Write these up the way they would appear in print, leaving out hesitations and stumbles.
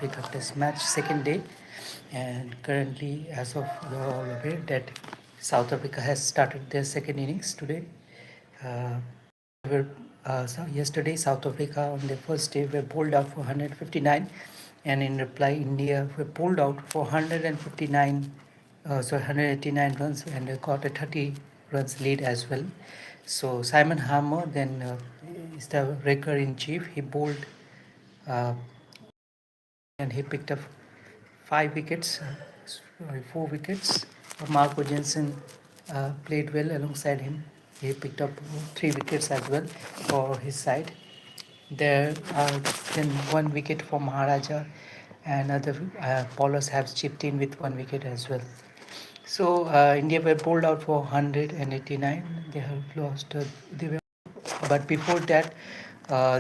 Africa Test match, second day, and currently, as of you're all aware, that South Africa has started their second innings today. Uh, so yesterday, South Africa on their first day were bowled out for 159, and in reply, India were bowled out for 159, 189 runs, and they got a 30 runs lead as well. So Simon Harmer then is the wrecker in chief. He bowled uh, and he picked up 5 wickets, 4 wickets. Marco Jensen played well alongside him. He picked up 3 wickets as well for his side. There are then 1 wicket for Maharaja, and other bowlers have chipped in with 1 wicket as well. So India were bowled out for 189. They have lost. They were, but before that,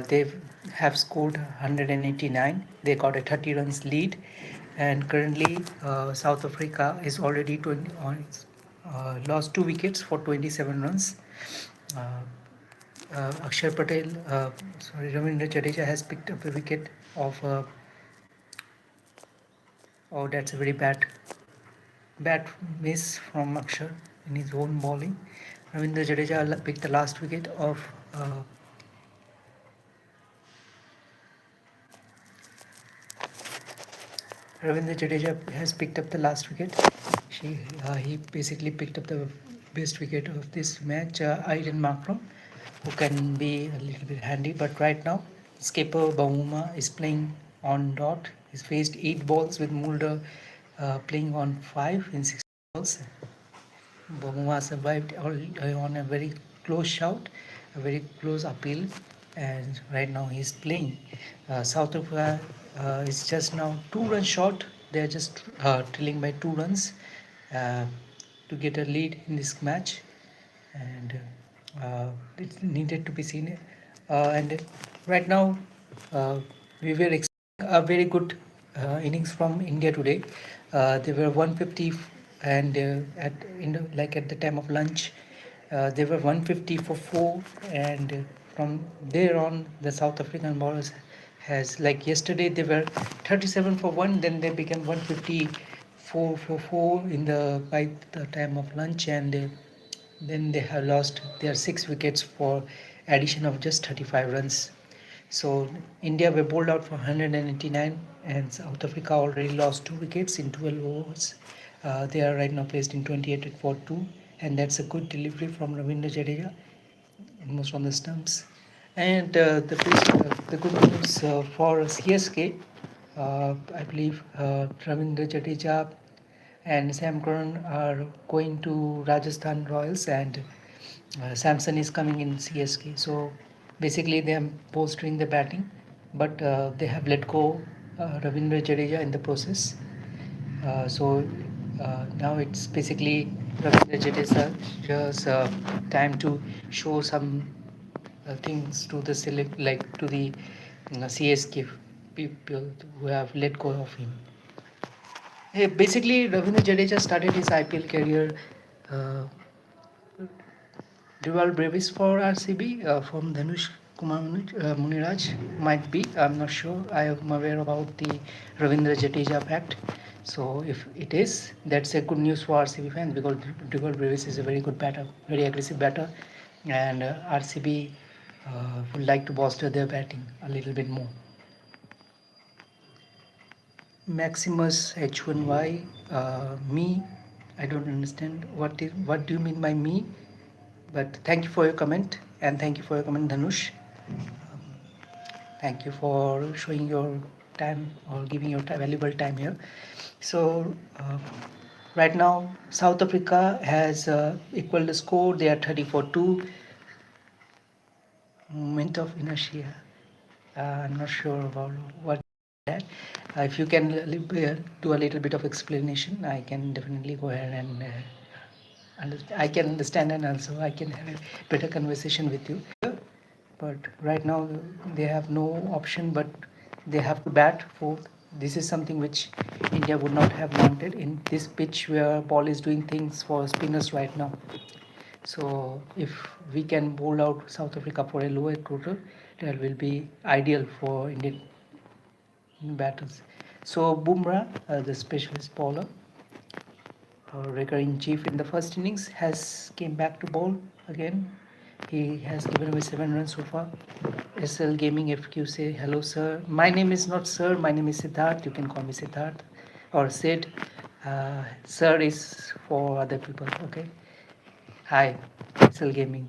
they have scored 189. They got a 30 runs lead, and currently South Africa is already 20 on lost 2 wickets for 27 runs. Uh, Akshar Patel, Ravindra Jadeja has picked up a wicket of. Oh, that's a very bad miss from Akshar in his own bowling. Ravindra Jadeja picked the last wicket of. Ravindra Jadeja has picked up the last wicket. He basically picked up the best wicket of this match. Aiden Markram, who can be a little bit handy, but right now skipper Bauma is playing on dot. He's faced 8 balls with Mulder playing on 5 in 6 balls. Bauma survived on a very close shout, a very close appeal, and right now he's playing. South Africa is just now 2 runs short. They're just trailing by 2 runs uh, to get a lead in this match, and it needed to be seen. And right now, uh, we were expecting a very good innings from India today. They were 150, and at the time of lunch, they were 150 for 4, and from there on, the South African bowlers has, like yesterday they were 37 for 1, then they became 154 for 4 in the by the time of lunch, and then they have lost their 6 wickets for addition of just 35 runs. So India were bowled out for 189, and South Africa already lost 2 wickets in 12 overs. They are right now placed in 28 for 2, and that's a good delivery from Ravindra Jadeja, almost on the stumps. And the good news for CSK, I believe Ravindra Jadeja and Sam Curran are going to Rajasthan Royals, and Samson is coming in CSK. So basically, they are bolstering the batting, but they have let go Ravindra Jadeja in the process. So now it's basically Ravindra Jadeja's time to show some things to the select, like to the CSK people who have let go of him. Basically, Ravindra Jadeja started his IPL career uh, dual brevis for RCB from Dhanush Kumar Muniraj. Might be, I'm not sure. I am aware about the Ravindra Jadeja fact. So if it is, that's a good news for RCB fans, because dual brevis is a very good batter, very aggressive batter, and RCB would like to bolster their batting a little bit more. Maximus H1Y, me. I don't understand what do you mean by me? But thank you for your comment, and thank you for your comment, Dhanush. Thank you for showing your time or giving your valuable time here. So right now, South Africa has equal the score. They are 34-2. Moment of inertia. I'm not sure about what that. If you can do a little bit of explanation, I can definitely go ahead and I can understand, and also I can have a better conversation with you. But right now they have no option, but they have to bat fourth. This is something which India would not have wanted in this pitch where ball is doing things for spinners right now. So if we can bowl out South Africa for a lower total, that will be ideal for Indian batters. So Bumrah, the specialist bowler, recurring chief in the first innings, has came back to bowl again. He has given away 7 runs so far. SL Gaming FQ say hello sir. My name is not sir. My name is Siddharth. You can call me Siddharth or Sid. Sir is for other people. Okay. Hi, SL Gaming.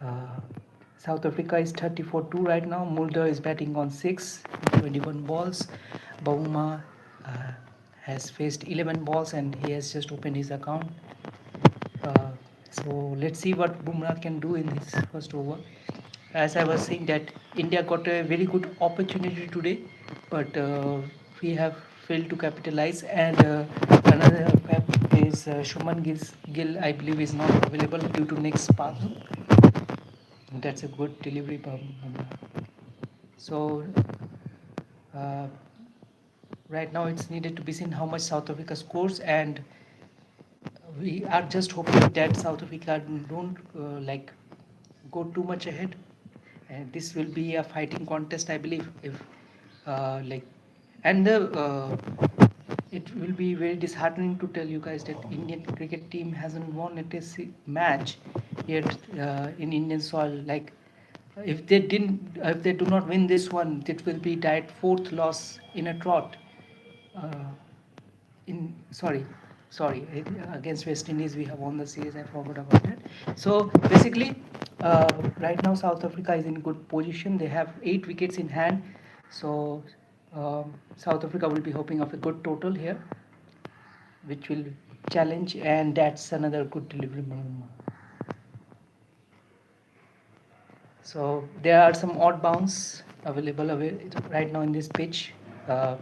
Uh, South Africa is 34-2 right now. Mulder is batting on 6, 21 balls. Bauma has faced 11 balls and he has just opened his account. So let's see what Bumrah can do in this first over. As I was saying that India got a very good opportunity today, but we have failed to capitalize. And another fact is Shuman Gill, I believe, is not available due to neck spasm. That's a good delivery by Bumrah. So uh, right now it's needed to be seen how much South Africa scores, and we are just hoping that South Africa don't go too much ahead, and this will be a fighting contest, I believe. If like, and it will be very disheartening to tell you guys that Indian cricket team hasn't won a test match yet in Indian soil. Like, if they do not win this one, it will be tied fourth loss in a trot. Uh, in sorry, against West Indies we have won the series. I forgot about that. So basically, right now South Africa is in good position. They have 8 wickets in hand. So South Africa will be hoping of a good total here, which will challenge, and that's another good delivery. So there are some odd bounce available right now in this pitch. Uh,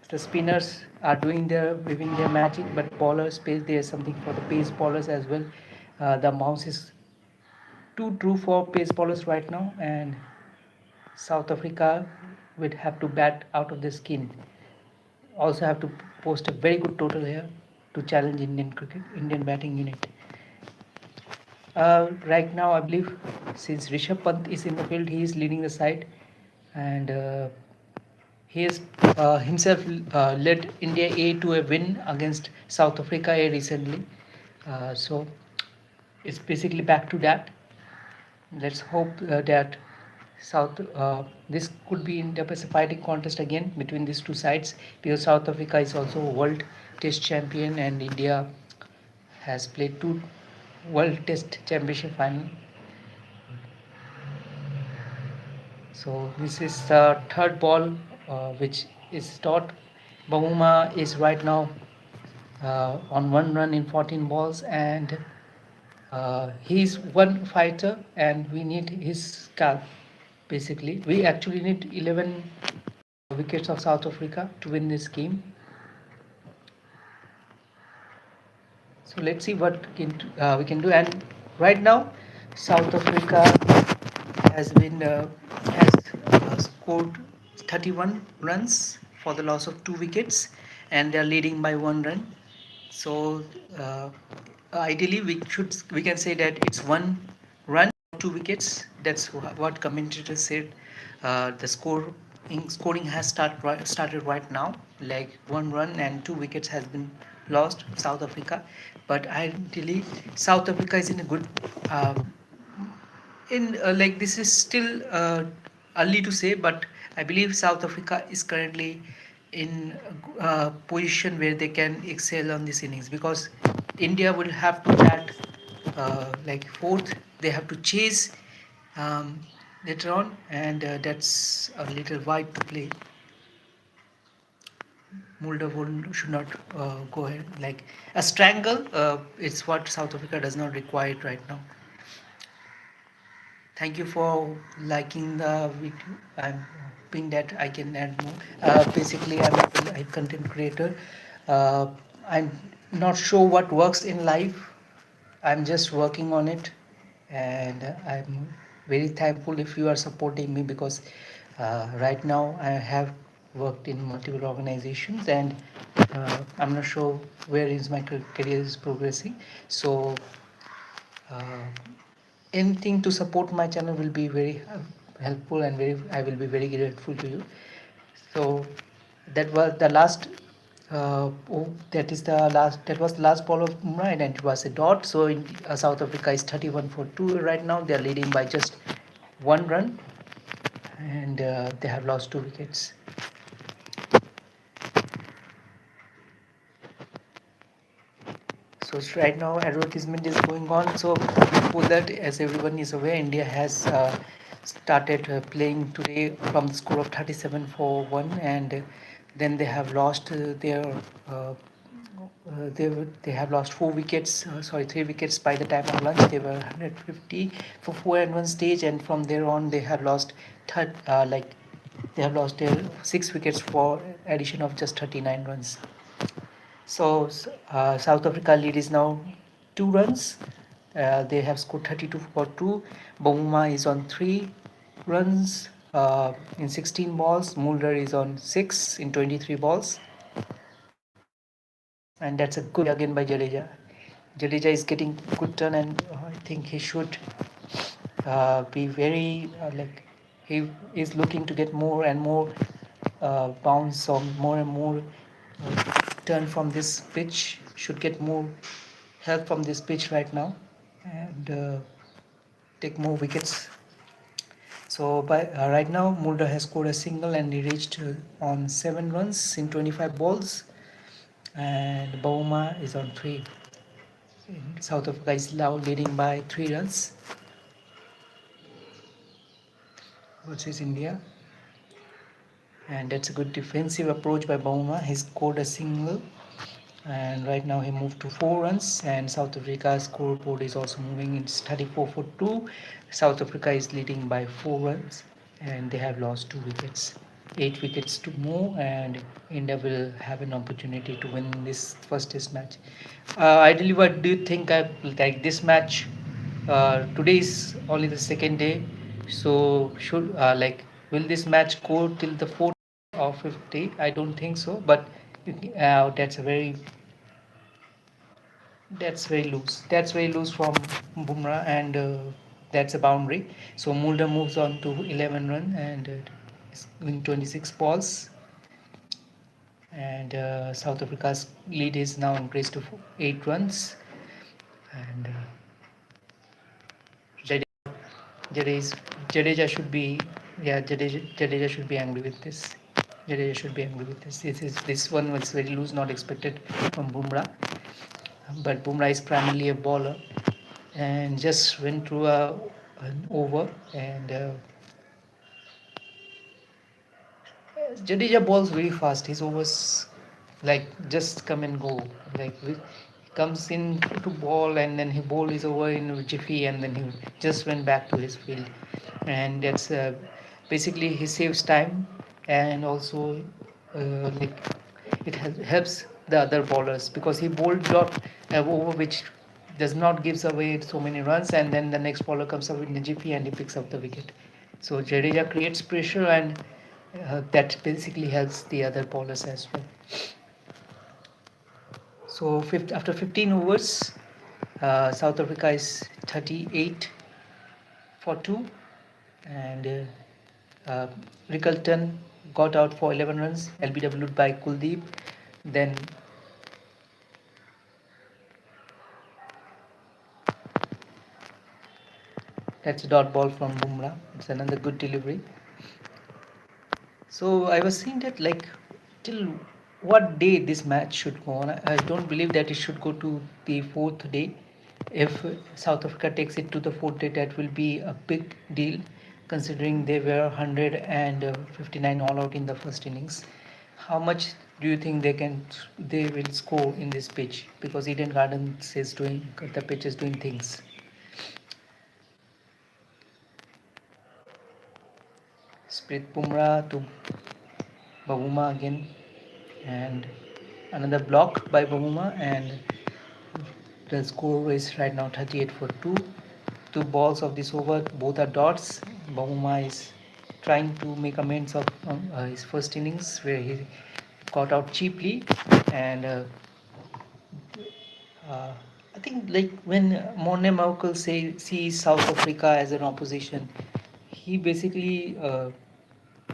the spinners are weaving their magic, but bowlers pace, there's something for the pace bowlers as well. The bounce is too true for pace bowlers right now, and South Africa would have to bat out of the skin. Also have to post a very good total here to challenge Indian batting unit. Right now, I believe since Rishabh Pant is in the field, he is leading the side, and he has himself led India A to a win against South Africa A recently. So it's basically back to that. Let's hope that this could be in a fighting contest again between these two sides, because South Africa is also a world test champion and India has played 2 world test championship final. So this is the third ball which is taught. Bauma is right now on 1 run in 14 balls, and he's one fighter and we need his scalp. Basically, we actually need 11 wickets of South Africa to win this game. So let's see what we can do. And right now South Africa has scored 31 runs for the loss of 2 wickets, and they are leading by 1 run. So ideally we can say that it's 1 run, 2 wickets. That's what commentators said. The scoring has started right now, like 1 run and 2 wickets has been lost South Africa. But ideally South Africa is in a good in like, this is still early to say, but I believe South Africa is currently in a position where they can excel on this innings, because India will have to bat like fourth. They have to chase um, later on, and that's a little wide to play. Mulder should not go ahead like a strangle. It's what South Africa does not require right now. Thank you for liking the video. I'm hoping that I can add more. Basically, I'm a content creator. Uh, I'm not sure what works in life. I'm just working on it, and I'm very thankful if you are supporting me, because right now I have worked in multiple organizations, and I'm not sure where is my career is progressing. So uh, anything to support my channel will be very helpful, and I will be very grateful to you. So that was the last. That was the last ball of Bumrah, and it was a dot. So in, South Africa is 31 for 2 right now. They are leading by just 1 run, and they have lost 2 wickets. So right now advertisement is going on. So before that, as everyone is aware, India has started playing today from the score of 37 for 1, and then they have lost uh, they have lost 4 wickets, 3 wickets by the time of lunch. They were 150 for 4 and 1 stage, and from there on they have lost they have lost 6 wickets for addition of just 39 runs. So South Africa lead is now 2 runs. They have scored 32 for 2. Bavuma is on 3 runs in 16 balls. Mulder is on 6 in 23 balls. And that's a good again by Jadeja. Jadeja is getting good turn, and I think he should be very he is looking to get more and more bounce or more and more turn from this pitch. Should get more help from this pitch right now, and take more wickets. So right now Mulder has scored a single, and he reached on 7 runs in 25 balls, and Bavuma is on 3. South Africa is now leading by 3 runs versus India, and that's a good defensive approach by Bavuma. He scored a single, and right now he moved to 4 runs, and South Africa's scoreboard is also moving. It's 34 for 2. South Africa is leading by 4 runs, and they have lost 2 wickets. 8 wickets to move, and India will have an opportunity to win this first test match. Ideally, what do you think? Like this match, today is only the second day, so should will this match go till the 4th or 5th day? I don't think so, but that's very loose. That's very loose from Bumrah, and that's a boundary. So Mulder moves on to 11 run, and in 26 balls, and South Africa's lead is now increased to 8 runs, and Jadeja, Jadeja should be Jadeja should be angry with this. Jadeja should be angry with this. This one was very loose, not expected from Bumrah, but Bumrah is primarily a bowler, and just went through an over, and Jadeja balls very fast. His overs just come and go. He comes in to ball, and then he bowled his over in a jiffy, and then he just went back to his field, and that's basically he saves time, and also like helps the other bowlers, because he bowled dot over which does not gives away so many runs, and then the next bowler comes up with a jiffy and he picks up the wicket. So Jadeja creates pressure, and that basically helps the other bowlers as well. So after 15 overs, South Africa is 38 for 2, and Rickelton got out for 11 runs, LBW'd by Kuldeep. Then that's a dot ball from Bumrah. It's another good delivery. So I was saying that till what day this match should go on. I don't believe that it should go to the 4th day. If South Africa takes it to the 4th day, that will be a big deal, considering they were 159 all out in the first innings. How much do you think they will score in this pitch? Because Eden Gardens is doing the pitch is doing things. Sprit Bumrah to Bavuma again, and another block by Bavuma, and the score is right now 38 for 2. 2 balls of this over, both are dots. Bavuma is trying to make amends of his first innings, where he got out cheaply, and I think when Morne Maukel sees South Africa as an opposition, he basically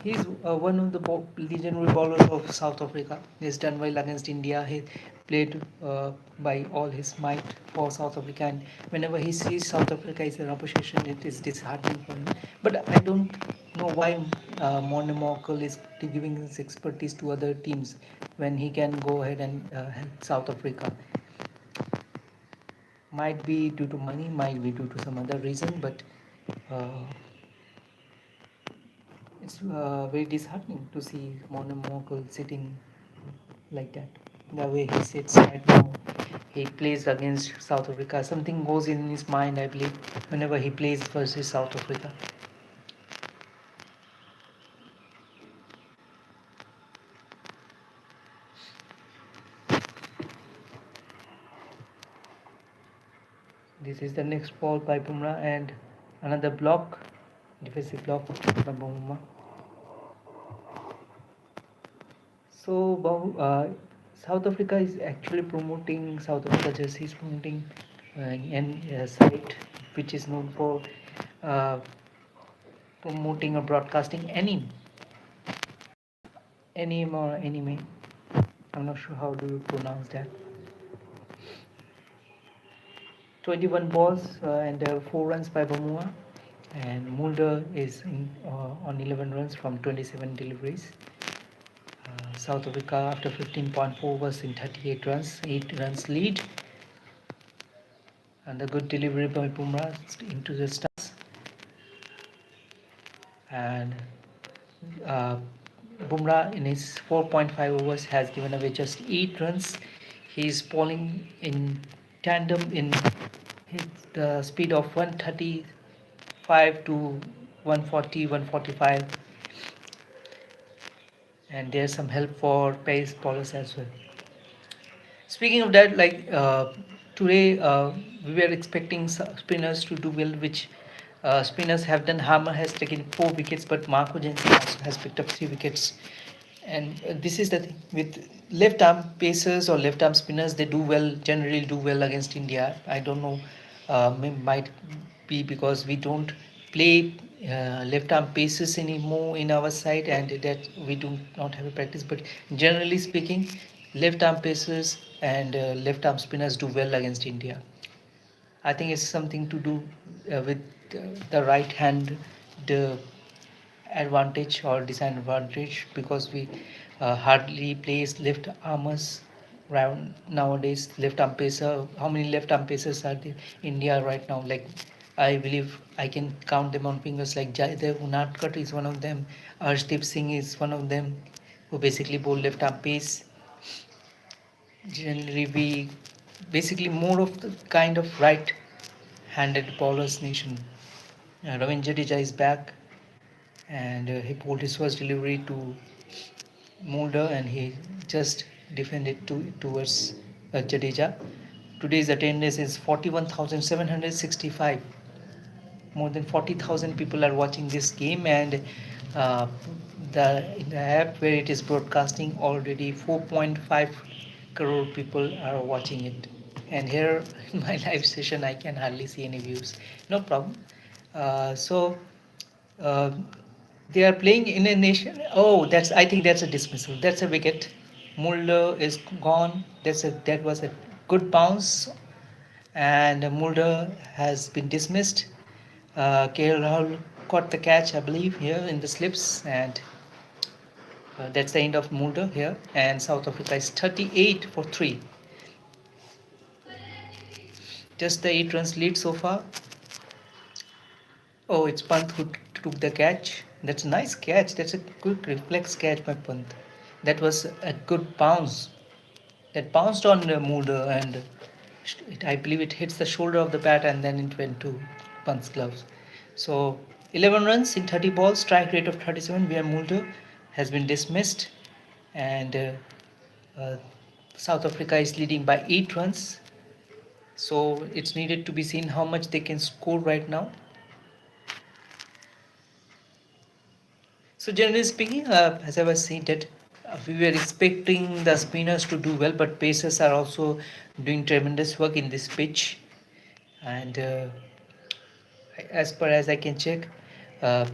He's one of the legendary bowlers of South Africa. He's done well against India. He played by all his might for South Africa, and whenever he sees South Africa is an opposition, it is disheartening for him. But I don't know why Morne Morkel is giving his expertise to other teams when he can go ahead and help South Africa. Might be due to money, might be due to some other reason, but uh, it's very disheartening to see Morne Morkel sitting like that. The way he sits right now, he plays against South Africa. Something goes in his mind, I believe, whenever he plays versus South Africa. This is the next ball by Bumrah and another block, defensive block by Bumrah. So South Africa is actually promoting South Africa jersey is promoting a site which is known for uh, promoting or broadcasting anime or anime. I'm not sure how do you pronounce that. 21 balls and 4 runs by Bamua, and Mulder is on 11 runs from 27 deliveries. South Africa after 15.4 overs in 38 runs, 8 runs lead, and a good delivery by Bumrah into the stars. And Bumrah in his 4.5 overs has given away just 8 runs. He is bowling in tandem in the speed of 135 to 140, 145, and there's some help for pace bowlers as well. Speaking of that, today we were expecting spinners to do well, which spinners have done. Harmer has taken 4 wickets, but Marco Jensen also has picked up 3 wickets. And this is the thing with left arm pacers or left arm spinners, they generally do well against India. I don't know, might be because we don't play left arm pacers anymore in our side, and that we do not have a practice. But generally speaking, left arm pacers and left arm spinners do well against India. I think it's something to do with the right hand, the advantage or disadvantage, because we hardly place left armers round nowadays. Left arm pacer, how many left arm pacers are there in India right now? Like, I believe I can count them on fingers. Like Jaidev Unadkat is one of them, Arshdeep Singh is one of them, who basically bowl left arm pace. Generally we basically more of the kind of right handed bowlers nation. Ravindra Jadeja is back, and he pulled his first delivery to Mulder, and he just defended towards Jadeja. Today's attendance is 41,765. More than 40,000 people are watching this game, and uh, in the app where it is broadcasting, already 4.5 crore people are watching it. And here in my live session, I can hardly see any views. No problem. So uh, they are playing in a nation. Oh, I think that's a dismissal. That's a wicket. Mulder is gone. That was a good bounce, and Mulder has been dismissed. KL Rahul caught the catch, I believe, here in the slips, and that's the end of Mulder here. And South Africa is 38 for 3. Just the 8 runs lead so far. Oh, it's Pant who took the catch. That's a nice catch. That's a quick reflex catch by Pant. That was a good bounce. That bounced on Mulder, and I believe it hits the shoulder of the bat, and then it went to Pant's gloves. So 11 runs in 30 balls, strike rate of 37, where Mulder has been dismissed, and uh, South Africa is leading by 8 runs. So it's needed to be seen how much they can score right now. So generally speaking, as I was saying that we were expecting the spinners to do well, but pacers are also doing tremendous work in this pitch. And as per as I can check, uh,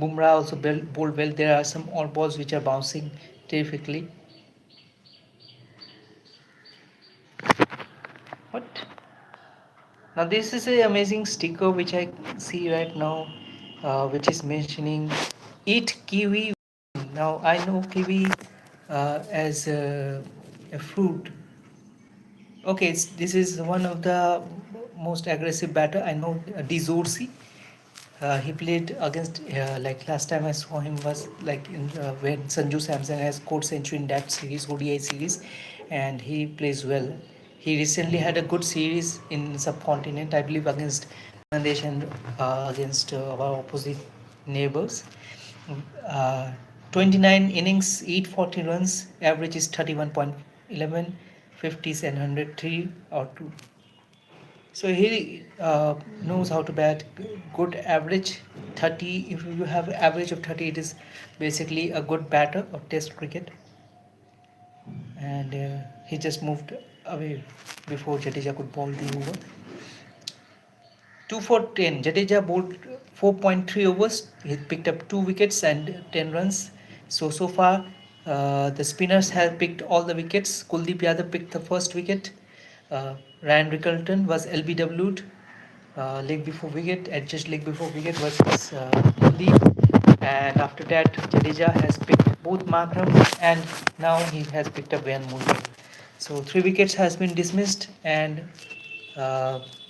Bumrah also bowled well. There are some all balls which are bouncing terrifically. What? Now this is an amazing sticker which I see right now, which is mentioning eat kiwi. Now I know kiwi as a fruit. Okay, this is one of the most aggressive batter. I know De Zorzi. He played against like last time I saw him was like in when Sanju Samson has scored century in that series, ODI series, and he plays well. He recently had a good series in subcontinent, I believe, against Bangladesh and against our opposite neighbors. Uh, 29 innings, 840 runs, average is 31.11, 50s and 103 or 2. So he knows how to bat. Good average 30. If you have average of 30, it is basically a good batter of Test cricket. And he just moved away before Jadeja could bowl the over. 2 for 10. Jadeja bowled 4.3 overs. He picked up 2 wickets and 10 runs. So far, the spinners have picked all the wickets. Kuldeep Yadav picked the first wicket. Ryan Rickelton was LBW'd. Leg before wicket, adjust leg before wicket versus Kuldeep. And after that, Jadeja has picked both Markram and now he has picked up Van Mulder. So 3 wickets has been dismissed, and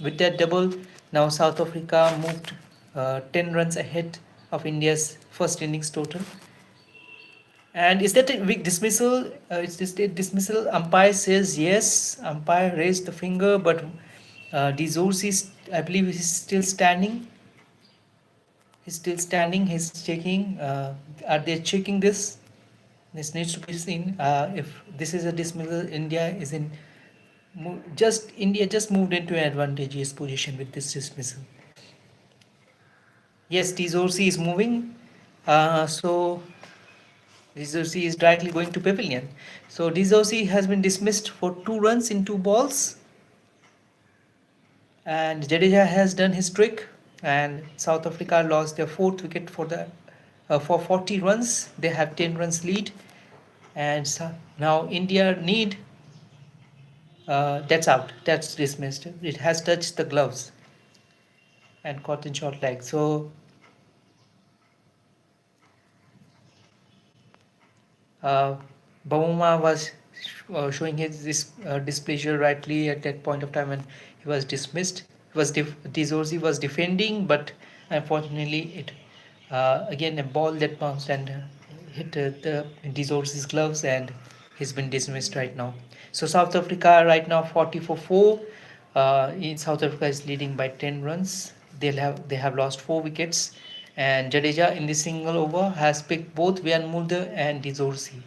with that double, now South Africa moved 10 runs ahead of India's first innings total. And is that a big dismissal? Is this a dismissal? Umpire says yes. Umpire raised the finger, but De Zorzi, I believe, he's still standing. He's still standing. He's checking. Are they checking this? This needs to be seen. If this is a dismissal, India is in India just moved into an advantageous position with this dismissal. Yes, De Zorzi is moving. So De Zorzi is directly going to pavilion. So De Zorzi has been dismissed for 2 runs in 2 balls. And Jadeja has done his trick. And South Africa lost their 4th wicket for 40 runs. They have 10 runs lead. And so now India need. That's out. That's dismissed. It has touched the gloves and caught in short leg. So Bavuma was showing his displeasure rightly at that point of time when he was dismissed. De Zorzi was defending, but unfortunately it again a ball that bounced and hit the De Zorzi's gloves, and he's been dismissed right now. So South Africa right now 40 for 4. In South Africa is leading by 10 runs. They have lost 4 wickets, and Jadeja in the single over has picked both Van Mulder and De Zorzi.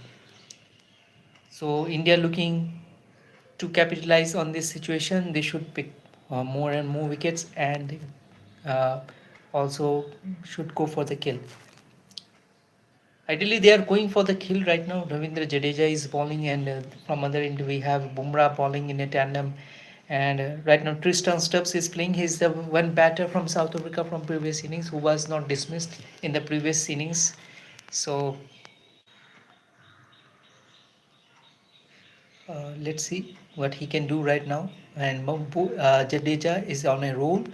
So India looking to capitalize on this situation, they should pick more and more wickets, and also should go for the kill. Ideally, they are going for the kill right now. Ravindra Jadeja is bowling, and from other end we have Bumrah bowling in a tandem. And right now Tristan Stubbs is playing. He's the one batter from South Africa from previous innings who was not dismissed in the previous innings. So let's see what he can do right now. And Jadeja is on a roll,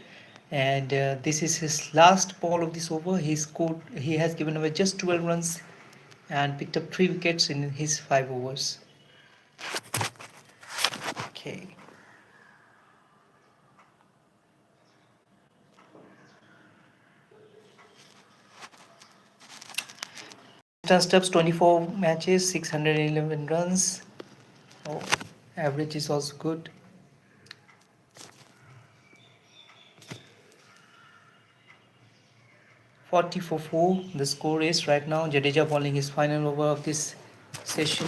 and this is his last ball of this over. He has given away just 12 runs and picked up 3 wickets in his 5 overs. Okay. Stubbs 24 matches, 611 runs. Oh, average is also good. "40 for 4" the score is right now. Jadeja bowling his final over of this session.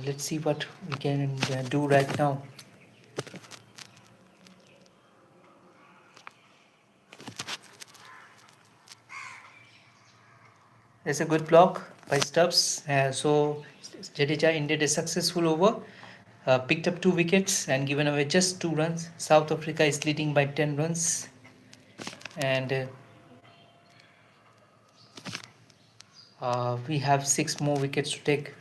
Let's see what we can do right now. There's a good block. by Stubbs. So Jadeja ended a successful over, picked up 2 wickets and given away just 2 runs. South Africa is leading by 10 runs, and we have 6 more wickets to take.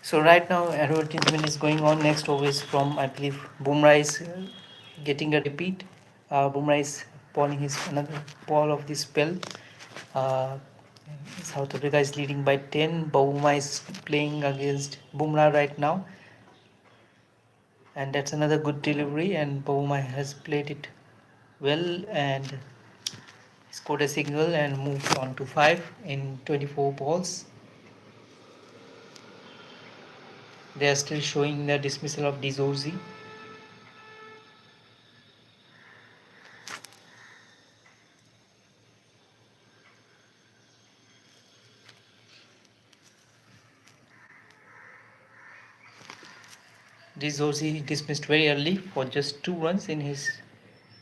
So right now advertisement is going on. Next over is from, I believe, Bumrah is getting a repeat. Bumrah is bowling his another ball of this spell. Uh, South Africa is leading by 10. Bumrah is playing against Bumrah right now, and that's another good delivery. And Bumrah has played it well and scored a single and moved on to 5 in 24 balls. They are still showing the dismissal of De Zorzi. De Zorzi dismissed very early for just 2 runs in his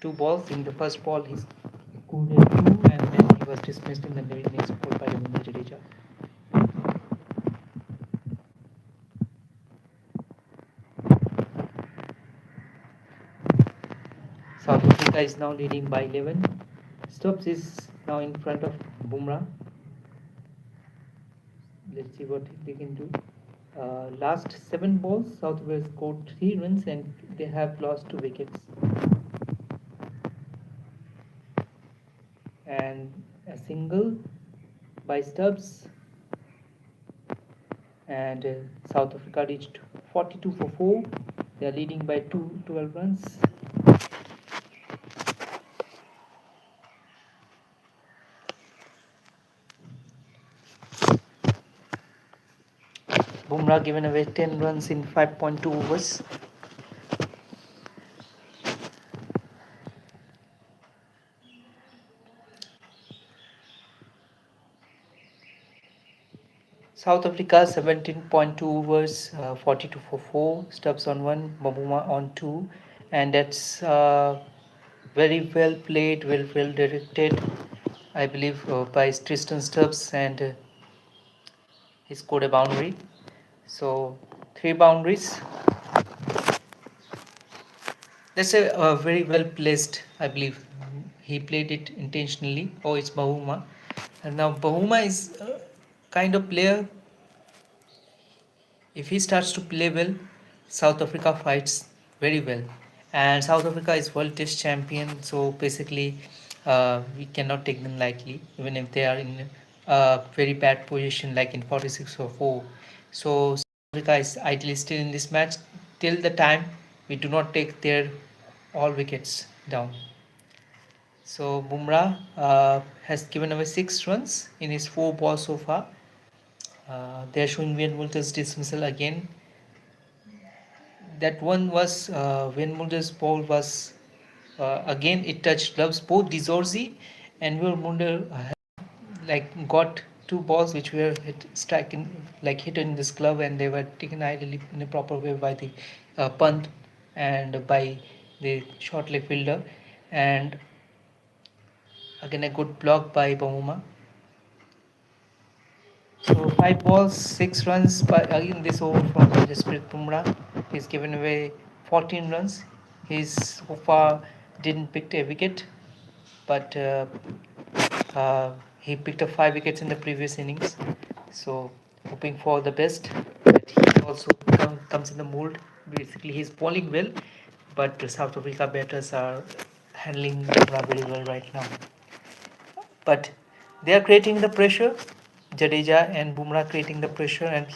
2 balls. In the first ball, he scored a 2, and then he was dismissed in the very next ball by Ravindra Jadeja. South Africa is now leading by 11. Stubbs is now in front of Bumrah. Let's see what they can do. Last 7 balls, South Africa scored 3 runs and they have lost 2 wickets. And a single by Stubbs, and South Africa reached 42 for 4. They are leading by 12 runs. Bumrah given away 10 runs in 5.2 overs. South Africa 17.2 overs, 42 for 4. Stubbs on 1, Bumrah on 2, and that's very well played, well directed, I believe, by Tristan Stubbs, and he scored a boundary. So 3 boundaries. That's a very well placed, I believe. He played it intentionally. Oh, it's Bavuma. And now Bavuma is a kind of player. If he starts to play well, South Africa fights very well. And South Africa is World Test champion, so basically, we cannot take them lightly, even if they are in a very bad position, like in 46 or 4. So South Africa is ideally still in this match till the time we do not take their all wickets down. So Bumrah has given away 6 runs in his 4 balls so far. They are showing Wayne Mulder's dismissal again. That one was Wayne Mulder's ball was again it touched gloves. Both De Zorzi and Wayne Mulder like got 2 balls which were striking like hit in this glove, and they were taken ideally in a proper way by the punt and by the short leg fielder, and again a good block by Bamuma. So 5 balls, 6 runs. But again, this over from Jasprit Bumrah. He's given away 14 runs. He's so far didn't pick a wicket, but he picked up 5 wickets in the previous innings. So hoping for the best. But he also comes in the mold. Basically, he's bowling well, but South Africa batters are handling Bumrah very well right now. But they are creating the pressure. Jadeja and Bumrah creating the pressure, and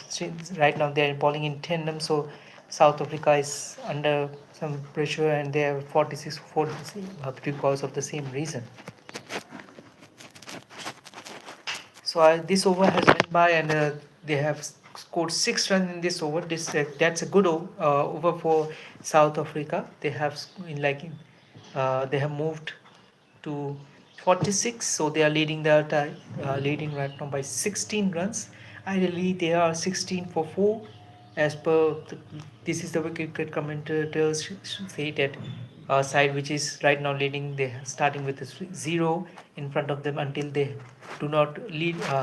right now they are bowling in tandem. So South Africa is under some pressure, and they are 46 for 4 because of the same reason. So this over has went by, and they have scored 6 runs in this over. That's a good over for South Africa. They have they have moved to 46. So they are leading right now by 16 runs. Ideally, they are 16 for 4. As per this is the way cricket commentators say that side which is right now leading, they are starting with a 0 in front of them until they do not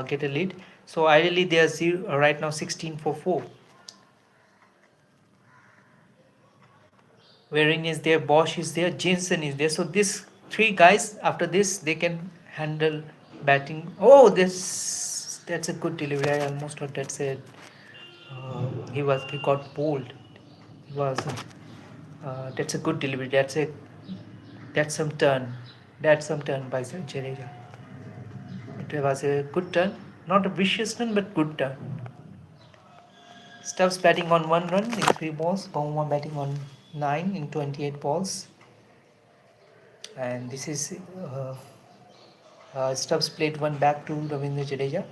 get a lead. So ideally, they are right now 16 for 4. Waring is there, Bosch is there, Jensen is there. So these three guys, after this, they can handle batting. Oh, this that's a good delivery. I almost thought that's it. He got bowled. He was that's a good delivery. That's some turn. That's some turn by Jadeja. It was a good turn, not a vicious turn, but good turn. Stubbs batting on 1 run in 3 balls. Bowman batting on 9 in 28 balls. And this is Stubbs played one back to Ravindra Jadeja.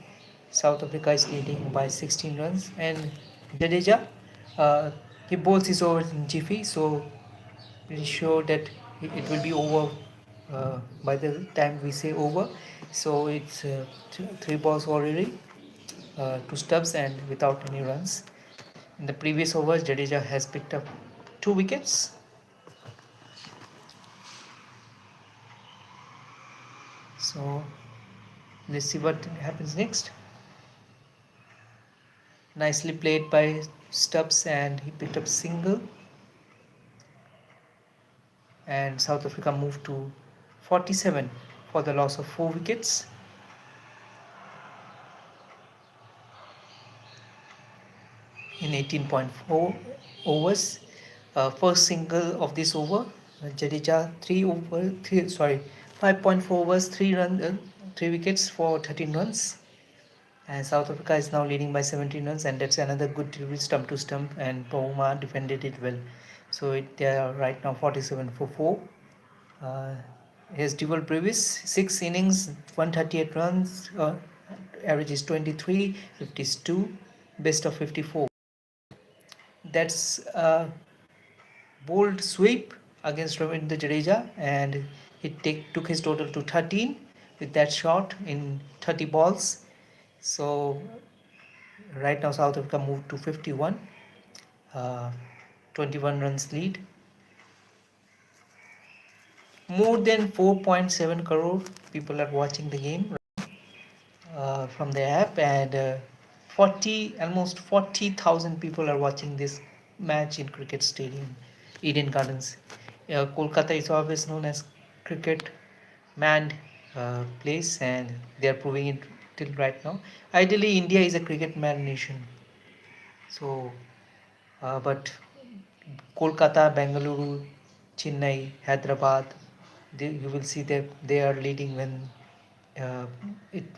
South Africa is leading by 16 runs, and Jadeja he bowls his overs in jiffy, so pretty sure that it will be over by the time we say over. So it's 3 balls already to Stubbs and without any runs. In the previous overs, Jadeja has picked up 2 wickets. So let's see what happens next. Nicely played by Stubbs, and he picked up single. And South Africa moved to 47 for the loss of 4 wickets. In 18.4 overs. First single of this over, Jadeja 5.4 overs, 3 wickets for 13 runs. And South Africa is now leading by 17 runs, and that's another good delivery, stump to stump, and Pouma defended it well. So they are right now 47 for 4. His dual previous 6 innings, 138 runs, average is 23, 52, best of 54. That's a bold sweep against Ravindra Jadeja, and he took his total to 13 with that shot in 30 balls. So right now South Africa moved to 51, 21 runs lead. More than 4.7 crore people are watching the game from the app, and almost 40,000 people are watching this match in Cricket Stadium, Eden Gardens. Kolkata is always known as cricket manned place, and they are proving it till right now. Ideally, India is a cricket manned nation. So, but Kolkata, Bengaluru, Chennai, Hyderabad, you will see that they are leading uh,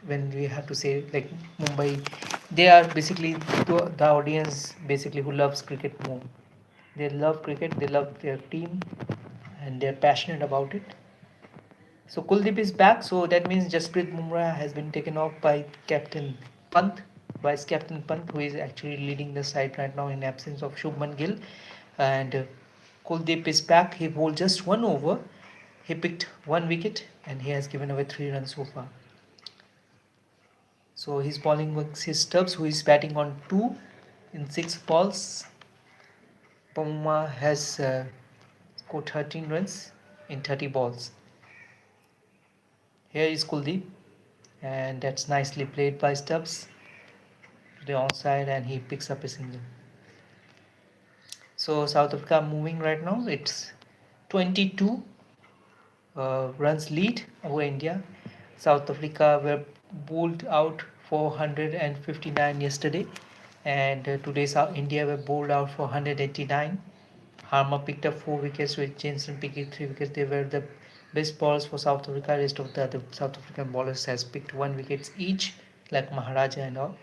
when we have to say like Mumbai, they are basically the audience basically who loves cricket more. They love cricket, they love their team, and they're passionate about it. So Kuldeep is back, so that means Jasprit Bumrah has been taken off by Captain Pant, Vice Captain Pant, who is actually leading the side right now in absence of Shubman Gill. And Kuldeep is back. He bowled just 1 over. He picked 1 wicket, and he has given away 3 runs so far. So he's bowling with his Stubbs, who is batting on 2 in 6 balls. Puma has scored 13 runs in 30 balls. Here is Kuldeep, and that's nicely played by Stubbs to the onside, and he picks up a single. So South Africa moving right now. It's 22 runs lead over India. South Africa were bowled out 459 yesterday, and today India were bowled out for 189. Harmer picked up 4 wickets with Jensen picking 3 wickets. They were the best bowlers for South Africa. Rest of the other South African bowlers has picked 1 wickets each, like Maharaja and all.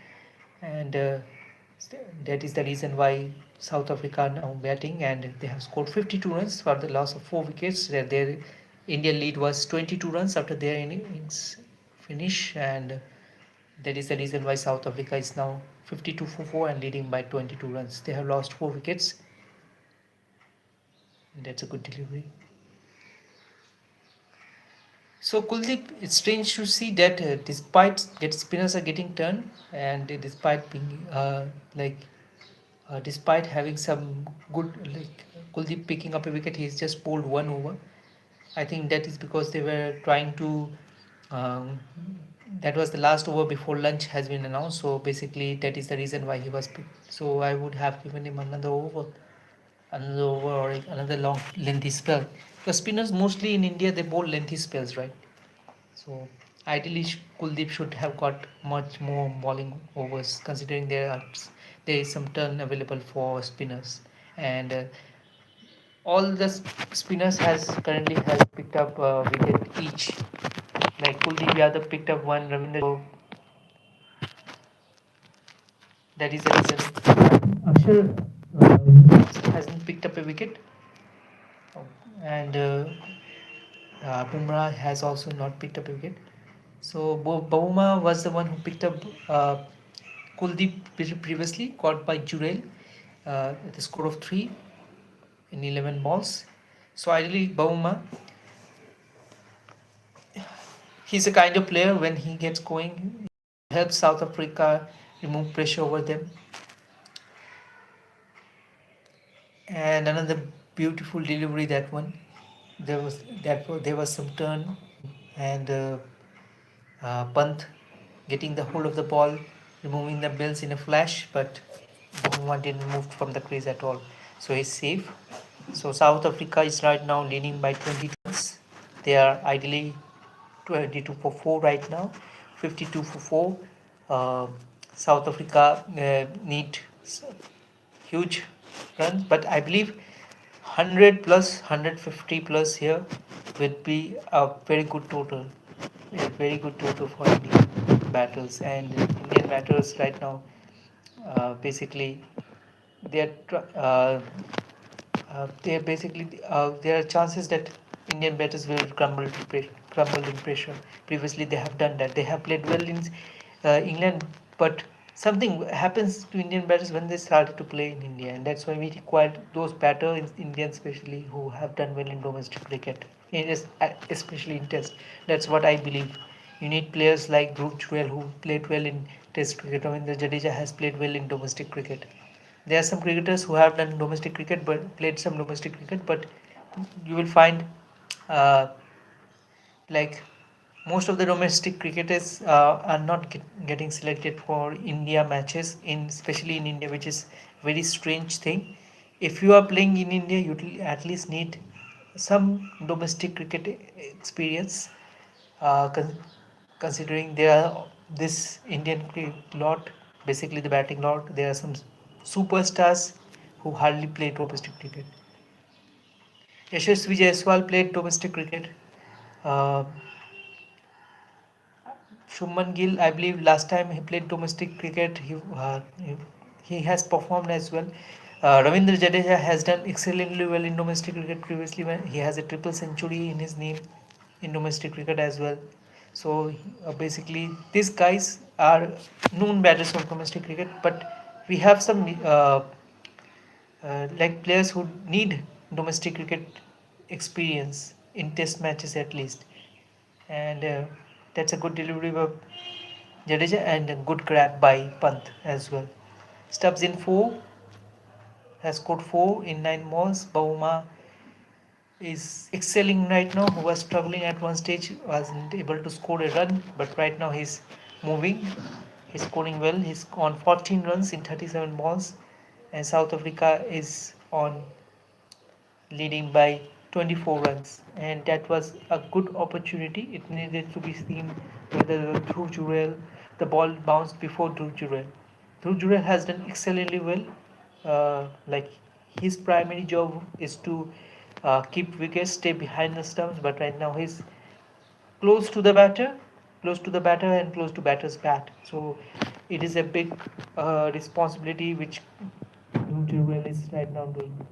And that is the reason why South Africa are now batting, and they have scored 52 runs for the loss of 4 wickets. Their Indian lead was 22 runs after their innings finish, and that is the reason why South Africa is now 52 for 4 and leading by 22 runs. They have lost 4 wickets. And that's a good delivery. So Kuldeep, it's strange to see that despite that spinners are getting turned, and despite being despite having some good, like Kuldeep picking up a wicket, he's just pulled one over. I think that is because they were trying to. Um, that was the last over before lunch has been announced. So basically, that is the reason why he was picked. So I would have given him another over or another long lengthy spell. Because spinners mostly in India they bowl lengthy spells, right? So ideally, Kuldeep should have got much more bowling overs, considering there is some turn available for spinners, and all the spinners has picked up wicket each. Like Kuldeep Yadav picked up one, Ravindra. That is the reason. Akshar hasn't picked up a wicket, and Bumrah has also not picked up a wicket. So Bauma was the one who picked up Kuldeep previously, caught by Jurel at the score of 3 in 11 balls. So ideally, Bauma, he's a kind of player when he gets going, helps South Africa remove pressure over them. And another beautiful delivery, that one. There was some turn, and Pant getting the hold of the ball, removing the bills in a flash, but Bhuma didn't move from the crease at all. So he's safe. So South Africa is right now leading by 20 runs. They are ideally 22 for 4 right now, 52 for 4. Uh, South Africa need huge runs, but I believe 100 plus 150 plus here would be a very good total, a very good total for Indian batters. And Indian batters right now, basically they are there are chances that Indian batters will crumble in pressure. Previously, they have done that. They have played well in England, but something happens to Indian batters when they started to play in India, and that's why we required those batters, Indians especially, who have done well in domestic cricket, especially in Test. That's what I believe. You need players like Dhruv Jurel who played well in Test cricket. Ravindra Jadeja has played well in domestic cricket. There are some cricketers who have done domestic cricket but played some domestic cricket, but you will find uh, like most of the domestic cricketers are not getting selected for India matches, in especially in India, which is very strange thing. If you are playing in India, you at least need some domestic cricket experience. Considering there are this Indian lot, basically the batting lot, there are some superstars who hardly play domestic cricket. Yashasvi Jaiswal played domestic cricket. Uh, Shubman Gill, I believe last time he played domestic cricket, he has performed as well. Ravindra Jadeja has done excellently well in domestic cricket previously when he has a triple century in his name in domestic cricket as well. So basically, these guys are known batters of domestic cricket, but we have some like players who need domestic cricket experience in test matches at least, and that's a good delivery by Jadeja and a good grab by Pant as well. Stubbs in 4, has scored 4 in 9 balls. Bauma is excelling right now, who was struggling at one stage, wasn't able to score a run, but right now he's moving, he's scoring well. He's on 14 runs in 37 balls, and South Africa is on leading by 24 runs, and that was a good opportunity. It needed to be seen whether Dhruv Jurel, the ball bounced before Dhruv Jurel. Dhruv Jurel has done excellently well. Like his primary job is to keep wickets, stay behind the stumps, but right now he's close to the batter, and close to batter's bat. So it is a big responsibility which Dhruv Jurel is right now doing.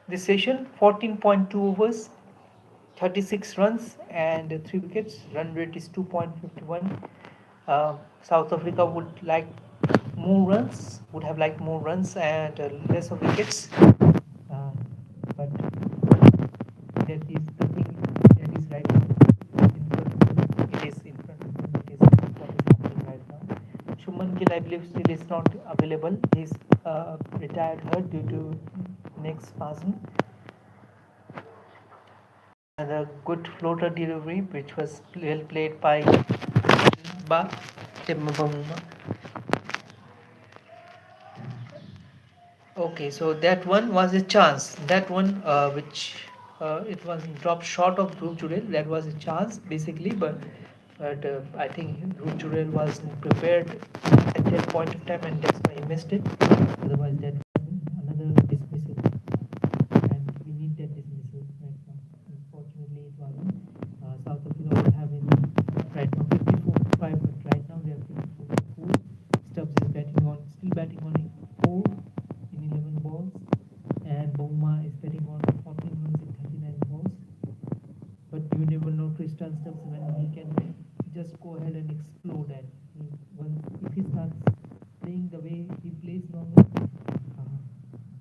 This session 14.2 overs, 36 runs and 3 wickets. Run rate is 2.51. South Africa would like more runs, would have liked more runs and less of wickets. I believe still is not available. He's retired hurt due to neck spasm. Another good floater delivery, which was well played by Temba. Okay, so that one was a chance. That one, which it was dropped short of Dhruv Jurel, that was a chance basically, but I think Dhruv Jurel was prepared at that point of time, and that's why he missed it. Otherwise, that was another dismissal, and we need that dismissal right now. Unfortunately, it wasn't. South Africa would have in right now 54-5, but right now they are 54-4. Stubbs is still batting on 4 in 11 balls, and Bouma is betting on 14 runs in 39 balls. But you never know Tristan Stubbs when he can just go ahead and explode. And if he starts playing the way he plays normally,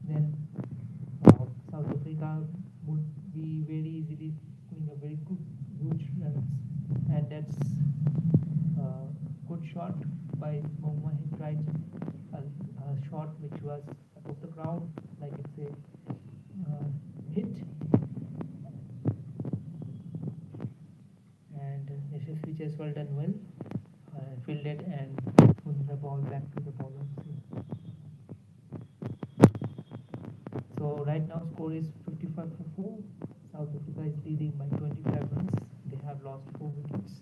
then South Africa would be very easily doing a very good huge runs, and that's a good shot by Bouma. He tried a shot which was above the ground, like it's a hit, and Yashasvi Jaiswal done well, fielded and put the ball back to the bowler. So right now score is 55-4. South Africa is leading by 25 runs. They have lost 4 wickets.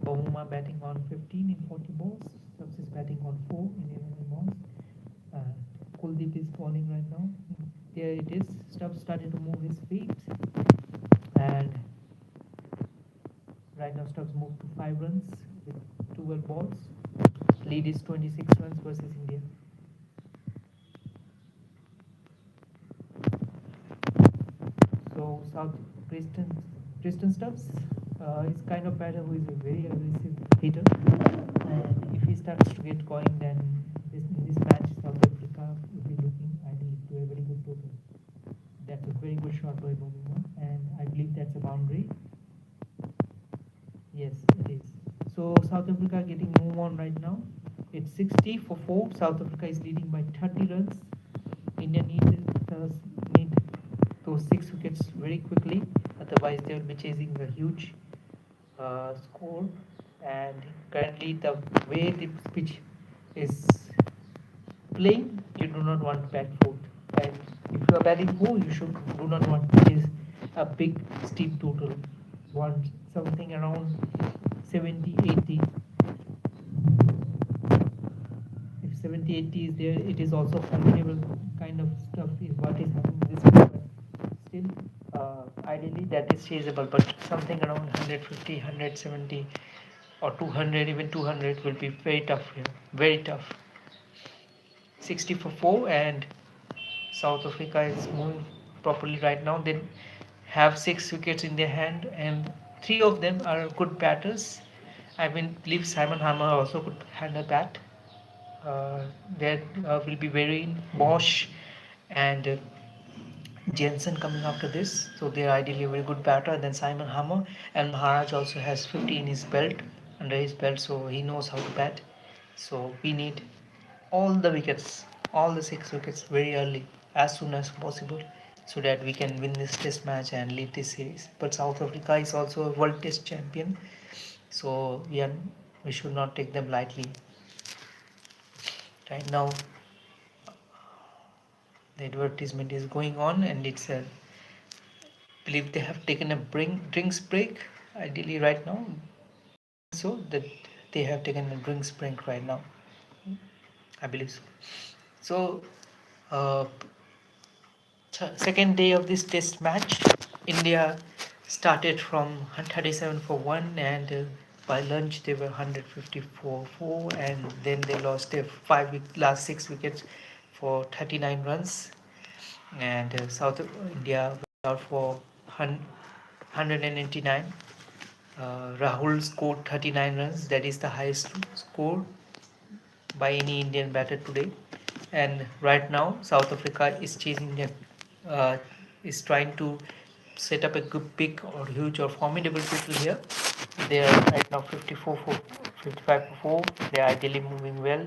Bouma batting on 15 in 40 balls. Stubbs is batting on 4 in 11 balls. Kuldeep is bowling right now. There it is. Stubbs started to move his feet, and right now Stubbs moved to 5 runs with 12 balls. Lead is 26 runs versus India. So South Tristan Stubbs is kind of batter who is a very aggressive hitter, and if he starts to get going, then in this match South Africa will be looking ideally to a very good total. That's a very good shot by Bouma, and I believe that's a boundary. Yes, it is. So South Africa getting move on right now. It's 60-4. South Africa is leading by 30 runs. India need those 6 wickets very quickly, otherwise they will be chasing a huge score. And currently the way the pitch is playing, you do not want to bat fourth, and if you are batting 4, you do not want to chase a big steep total. Want something around 70-80. If 70-80 is there, it is also formidable kind of stuff is what is happening in this game. But still, ideally that is chaseable, but something around 150, 170 or 200, even 200 will be very tough here, very tough. 60-4, and South Africa is moving properly right now. They have 6 wickets in their hand, and 3 of them are good batters. I believe Simon Harmer also could handle bat. There will be very Bosch and Jensen coming after this, so they are ideally a very good batter than Simon Harmer. And Maharaj also has 50 in his belt, under his belt, so he knows how to bat. So we need all the wickets, all the 6 wickets very early, as soon as possible, so that we can win this test match and lead this series. But South Africa is also a world test champion, so we should not take them lightly. Right now the advertisement is going on, and it's a believe they have taken a drinks break ideally right now, so that they have taken a drinks break right now, I believe so. So second day of this test match, India started from 37-1, and by lunch they were 154-4, and then they lost their last 6 wickets for 39 runs, and South India went out for 189. Rahul scored 39 runs. That is the highest score by any Indian batter today. And right now South Africa is chasing them, is trying to set up a good big or huge or formidable total here. They are right now 55 for 4. They're ideally moving well.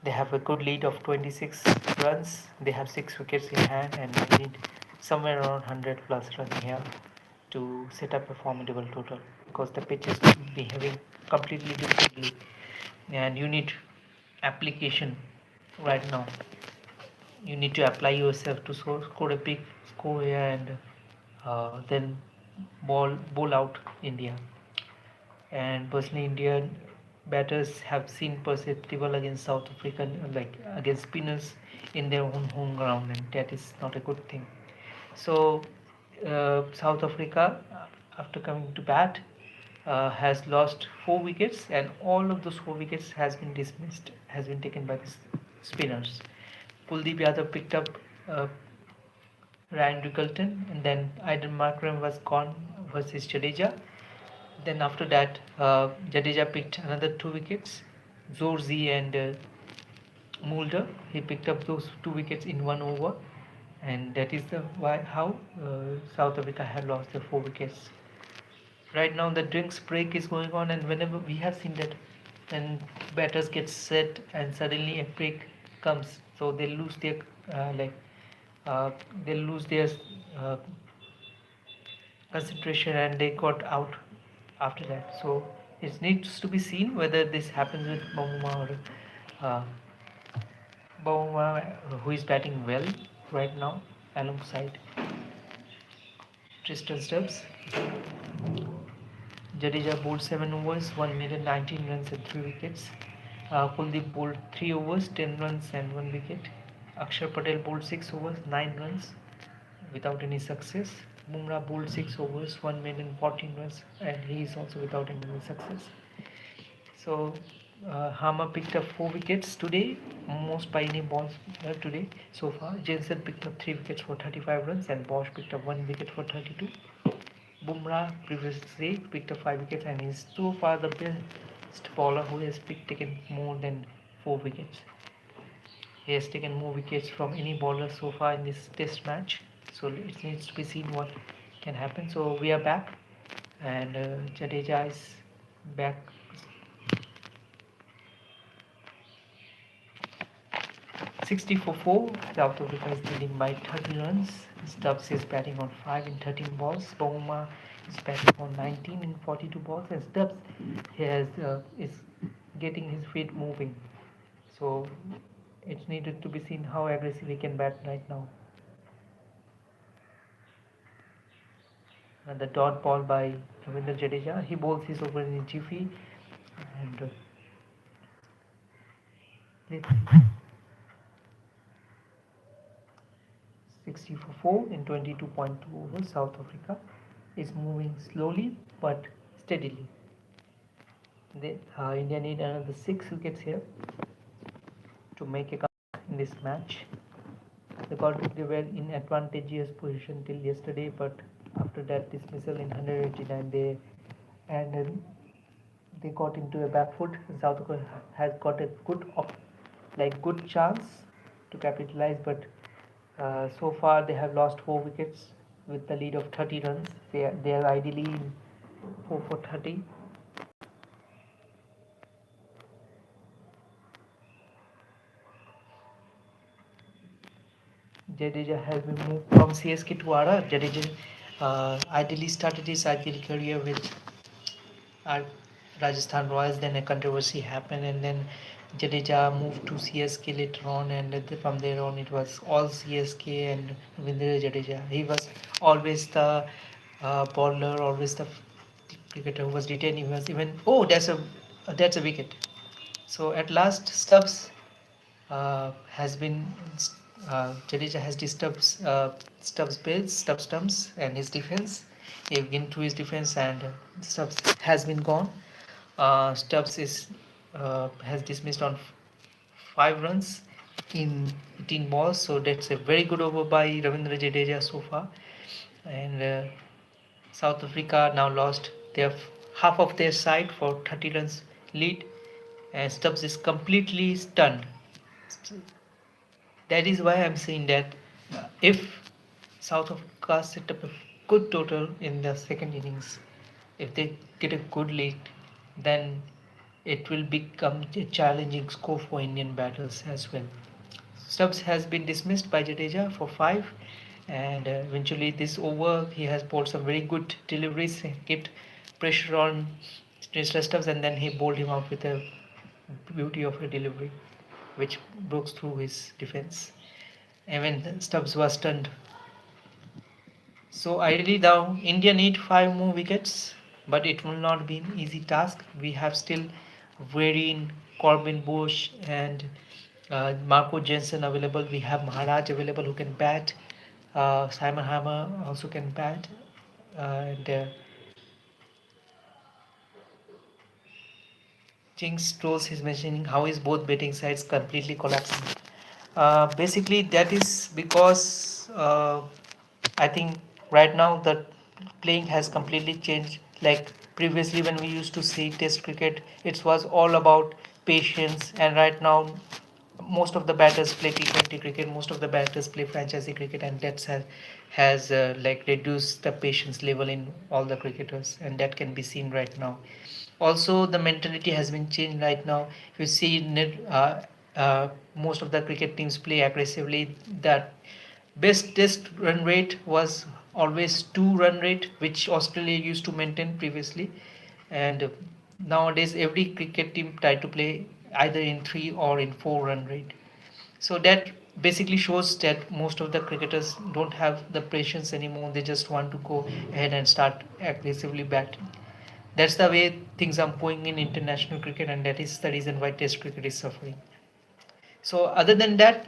They have a good lead of 26 runs. They have 6 wickets in hand and they need somewhere around 100 plus runs here to set up a formidable total, because the pitch is behaving completely differently and you need application right now. You need to apply yourself to score a big score here and then bowl out India. And personally, Indian batters have seen perceptible against South Africa, like against spinners in their own home ground, and that is not a good thing. So South Africa, after coming to bat, has lost 4 wickets, and all of those 4 wickets has been dismissed, has been taken by the spinners. Kuldeep Yadav picked up uh, Ryan Rickelton, and then Aiden Markram was gone versus Jadeja. Then after that, Jadeja picked another 2 wickets. Zorzi and Mulder, he picked up those 2 wickets in 1 over, and that is the why how South Africa had lost their 4 wickets. Right now, the drinks break is going on, and whenever we have seen that, when batters get set and suddenly a break comes, so they lose their like they lose their uh, concentration and they got out after that. So it needs to be seen whether this happens with Bavuma or uh, Bavuma, who is batting well right now alongside Tristan Stubbs. Jadeja bowled 7 overs, 1 minute 19 runs and 3 wickets. Kuldeep bowled 3 overs, 10 runs and 1 wicket. Akshar Patel bowled 6 overs, 9 runs without any success. Bumrah bowled 6 overs, 1 minute 14 runs, and he is also without any success. So Hama picked up 4 wickets today, most by any balls today so far. Jensen picked up 3 wickets for 35 runs, and Bosch picked up 1 wicket for 32. Bumrah previously picked up 5 wickets and is so far the best bowler who has taken more than 4 wickets. He has taken more wickets from any bowler so far in this test match. So it needs to be seen what can happen. So we are back, and Jadeja is back. 60 for 4. South Africa is leading by 30 runs. Stubbs is batting on 5 in 13 balls. Bowuma is batting on 19 in 42 balls, and Stubbs is getting his feet moving. So it's needed to be seen how aggressive he can bat right now. And the dot ball by Ravindra Jadeja. He bowls his over in a jiffy, and let's see. 60 for 4 in 22.2 overs. South Africa is moving slowly but steadily. India need another 6 wickets here to make a comeback in this match. They were in advantageous position till yesterday, but after that dismissal in 189, they got into a back foot. South Africa has got a good chance to capitalize, but so far they have lost 4 wickets with the lead of 30 runs. They are ideally in 4 for 30. Jadeja has been moved from CSK to RR. Jadeja ideally started his IPL career with Rajasthan Royals. Then a controversy happened, and then Jadeja moved to CSK later on, and from there on it was all CSK and Ravindra Jadeja. He was always the bowler, always the cricketer who was retained. He was even that's a wicket. So at last Stubbs has been Jadeja has disturbed Stubbs stumps and his defense. He went to his defense, and Stubbs has been gone. Stubbs has dismissed on 5 runs in 18 balls, so that's a very good over by Ravindra Jadeja so far. And South Africa now lost their half of their side for 30 runs lead, and Stubbs is completely stunned. That is why I'm saying that if South Africa set up a good total in the second innings, if they get a good lead, then it will become a challenging score for Indian batters as well. Stubbs has been dismissed by Jadeja for 5, and eventually this over he has bowled some very good deliveries, kept pressure on Mr. Stubbs, and then he bowled him out with a beauty of a delivery which broke through his defense. Even Stubbs was stunned. So ideally now India need 5 more wickets, but it will not be an easy task. We have still Varine, Corbin Bush, and Marco Jensen available. We have Maharaj available who can bat. Simon Hammer also can bat. And Jinx Trolls is mentioning how is both betting sides completely collapsing. Basically, that is because I think right now the playing has completely changed. Like previously, when we used to see Test cricket, it was all about patience, and right now most of the batters play T20 cricket, most of the batters play franchisee cricket, and that has like reduced the patience level in all the cricketers, and that can be seen right now. Also, the mentality has been changed right now. If you see most of the cricket teams play aggressively, that best test run rate was always 2 run rate, which Australia used to maintain previously, and nowadays every cricket team try to play either in 3 or in 4 run rate. So that basically shows that most of the cricketers don't have the patience anymore. They just want to go ahead and start aggressively batting. That's the way things are going in international cricket, and that is the reason why Test cricket is suffering. So, other than that,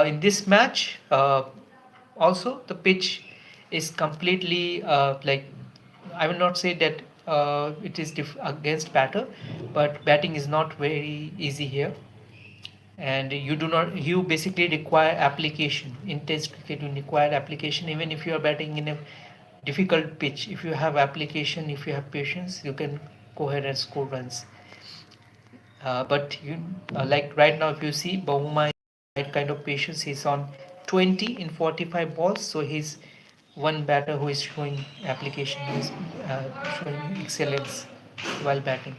in this match, also the pitch is completely like I will not say that it is against batter, but batting is not very easy here, and you basically require application in Test cricket. You require application even if you are batting in a difficult pitch. If you have application, if you have patience, you can go ahead and score runs. But you like right now, if you see Bahuma right kind of patience, he's on 20 in 45 balls, so he's one batter who is showing application, who is showing excellence while batting.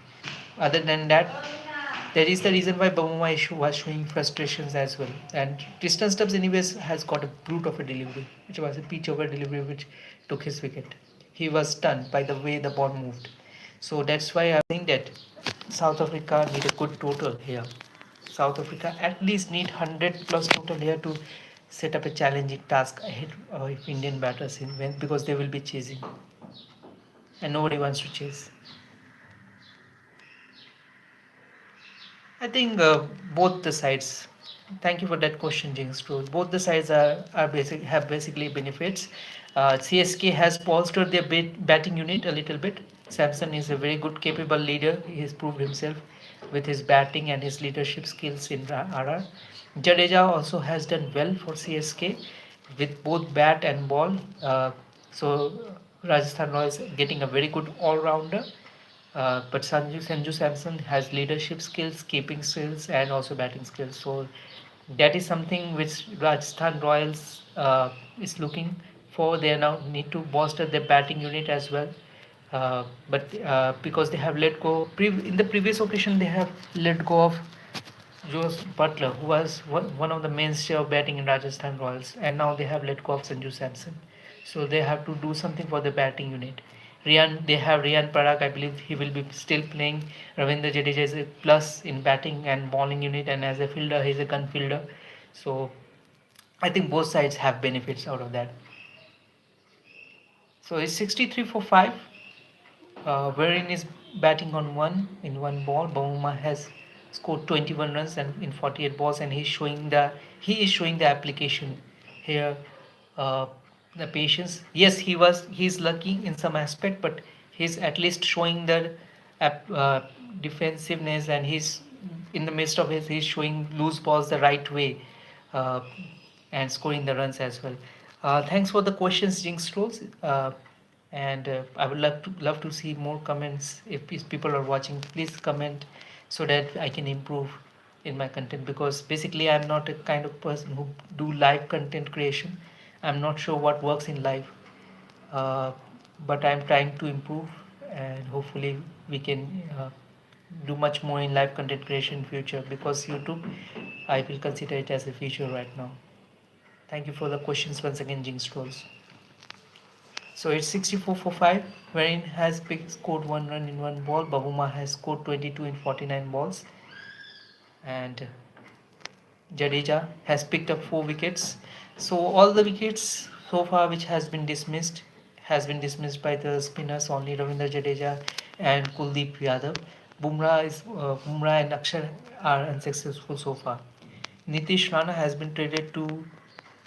Other than that, that is the reason why Bahuma was showing frustrations as well. And Tristan Stubbs, anyways, has got a brute of a delivery, which was a pitch over delivery which took his wicket. He was stunned by the way the ball moved. So that's why I think that South Africa need a good total here. South Africa at least need 100 plus total here to set up a challenging task ahead of Indian batters because they will be chasing, and nobody wants to chase. I think both the sides. Thank you for that question, James. True. Both the sides have basically benefits. CSK has bolstered their batting unit a little bit. Samson is a very good, capable leader. He has proved himself with his batting and his leadership skills in RR. Jadeja also has done well for CSK with both bat and ball. So Rajasthan Royals getting a very good all-rounder. But Sanju Samson has leadership skills, keeping skills, and also batting skills. So that is something which Rajasthan Royals is looking for. They now need to bolster their batting unit as well. But because they have let go in the previous occasion, they have let go of Josh Butler, who was one of the mainstay of batting in Rajasthan Royals, and now they have let go of Sanju Samson. So they have to do something for the batting unit. They have Rian Parak, I believe he will be still playing. Ravindra Jadeja is a plus in batting and bowling unit, and as a fielder, he's a gun fielder. So I think both sides have benefits out of that. So it's 63 for 5. Wherein is batting on one ball. Bauma has scored 21 runs and in 48 balls, and he is showing the application here, uh, the patience. Yes, he's lucky in some aspect, but he's at least showing the defensiveness, and he's in the midst of it. He's showing loose balls the right way, uh, and scoring the runs as well. Thanks for the questions, Jinx Trolls. And I would love to see more comments. If people are watching, please comment so that I can improve in my content, because basically I'm not a kind of person who do live content creation. I'm not sure what works in live, uh, but I'm trying to improve, and hopefully we can do much more in live content creation in future, because YouTube, I will consider it as a future right now. Thank you for the questions once again, Jinx Trolls. So it's 64 for 5, wherein has scored 1 run in 1 ball. Babuma has scored 22 in 49 balls. And Jadeja has picked up 4 wickets. So all the wickets so far which has been dismissed by the spinners only, Ravindra Jadeja and Kuldeep Yadav. Bumrah and Akshar are unsuccessful so far. Nitish Rana has been traded to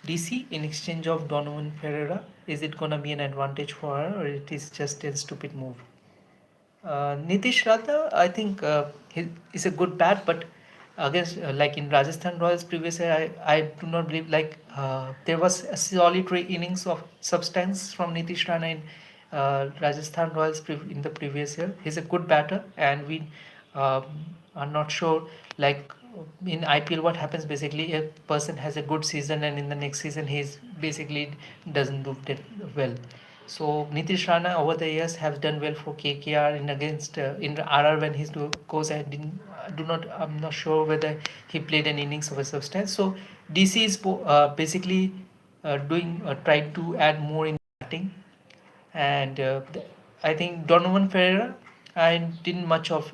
DC in exchange of Donovan Ferreira. Is it gonna be an advantage for her, or it is just a stupid move? Nitish Rana, I think he is a good bat, but against like in Rajasthan Royals previous year, I do not believe there was a solitary innings of substance from Nitish Rana in Rajasthan Royals in the previous year. He's a good batter, and we um are not sure like in IPL what happens. Basically, a person has a good season, and in the next season he's basically doesn't do that well. So Nitish Rana over the years has done well for KKR in against in RR when he goes. I'm not sure whether he played an innings of a substance. So DC is basically doing trying to add more in batting, and I think Donovan Ferreira. I didn't much of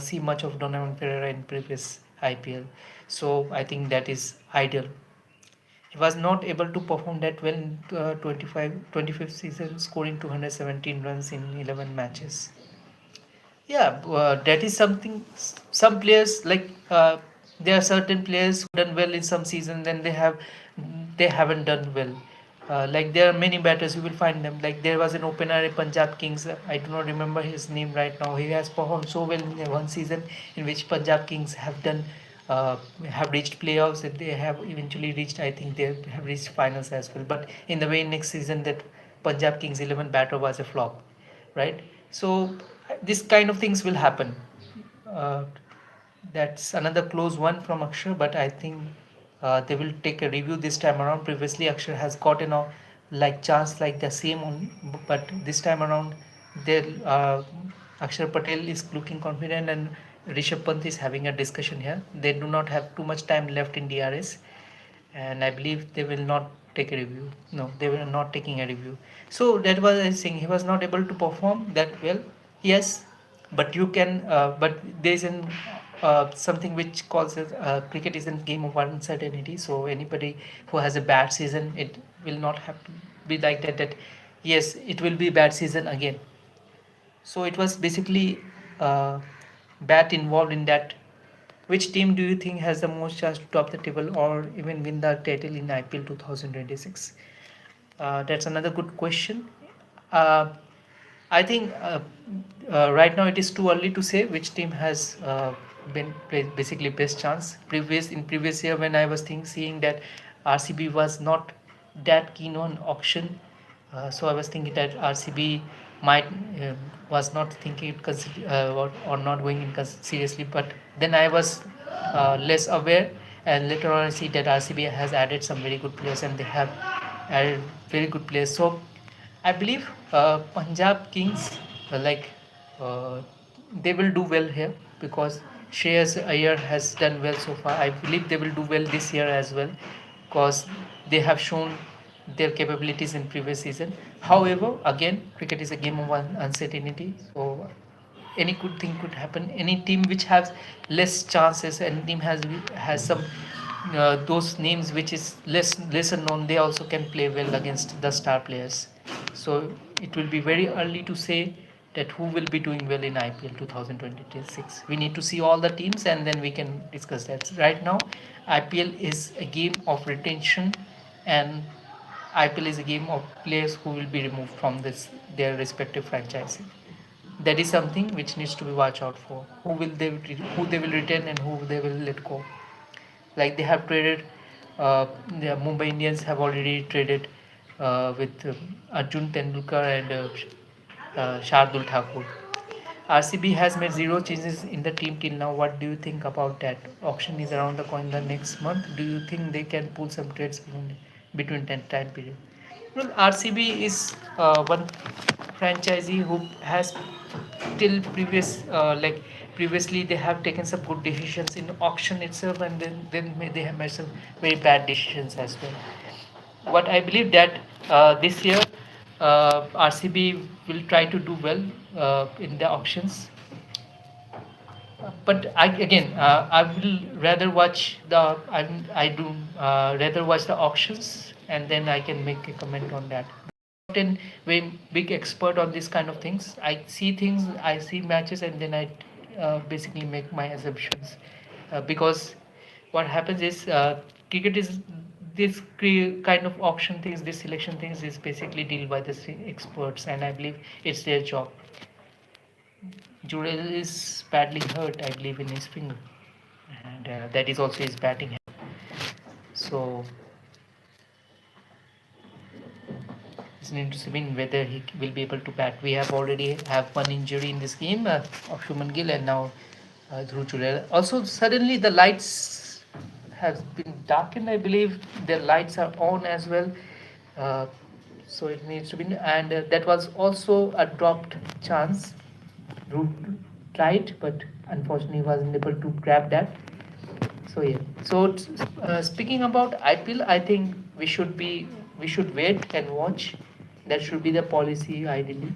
see much of Donovan Ferreira in previous IPL, so I think that is ideal. He was not able to perform that well in 25 season, scoring 217 runs in 11 matches. Yeah, that is something. Some players there are certain players who done well in some season, then they haven't done well. Like there are many batters you will find them. Like there was an opener at Punjab Kings. I do not remember his name right now. He has performed so well in one season in which Punjab Kings uh, have reached playoffs, and they have eventually reached. I think they have reached finals as well. But in the way next season that Punjab Kings 11 batter was a flop, right? So this kind of things will happen. Uh, that's another close one from Akshar, but I think they will take a review this time around. Previously, Akshar has gotten a like chance like the same only, but this time around, there Akshar Patel is looking confident, and Rishabh Pant is having a discussion here. They do not have too much time left in DRS, and I believe they will not take a review. No, they were not taking a review. So that was I saying he was not able to perform that well. Yes, but you can. But there is an something which calls it cricket is a game of uncertainty. So anybody who has a bad season, it will not have to be like that. That yes, it will be bad season again. So it was basically uh, bat involved in that. Which team do you think has the most chance to top the table or even win the title in IPL 2026? That's another good question. Uh, I think right now it is too early to say which team has basically best chance. Previous year when I was seeing that RCB was not that keen on auction, so I was thinking that RCB might was not thinking it or not going in seriously. But then I was less aware, and later on I see that RCB has added some very good players, and they have added very good players. So I believe Punjab Kings uh, they will do well here because Shreyas Iyer has done well so far. I believe they will do well this year as well because they have shown their capabilities in previous season. However, again, cricket is a game of uncertainty, so any good thing could happen. Any team which has less chances, and team has some those names which is lesser known, they also can play well against the star players. So it will be very early to say that who will be doing well in IPL 2026. We need to see all the teams and then we can discuss that. Right now, IPL is a game of retention, and IPL is a game of players who will be removed from this their respective franchises. That is something which needs to be watched out for. Who they will retain and who they will let go. Like they have traded, the Mumbai Indians have already traded with Arjun Tendulkar and Shardul Thakur. RCB has made zero changes in the team till now. What do you think about that? Auction is around the corner the next month. Do you think they can pull some trades between 10 time period? Well, RCB is one franchisee who has till previous previously they have taken some good decisions in auction itself, and then they have made some very bad decisions as well. What I believe that this year RCB will try to do well in the auctions. But I will rather watch I do rather watch the auctions, and then I can make a comment on that. Not a very big expert on this kind of things. I see things, I see matches, and then I basically make my assumptions. Because what happens is cricket is this kind of auction things, this selection things is basically dealt by the experts, and I believe it's their job. Jurel is badly hurt, I believe, in his finger, and that is also his batting hand. So it's an interesting whether he will be able to bat. We have already have one injury in this game of Shuman Gill, and now Dhruv Jurel. Also, suddenly the lights have been darkened. I believe the lights are on as well. Uh, so it needs to be, and that was also a dropped chance. Dhruv tried, but unfortunately wasn't able to grab that. So yeah. So speaking about IPL, I think we should wait and watch. That should be the policy ideally.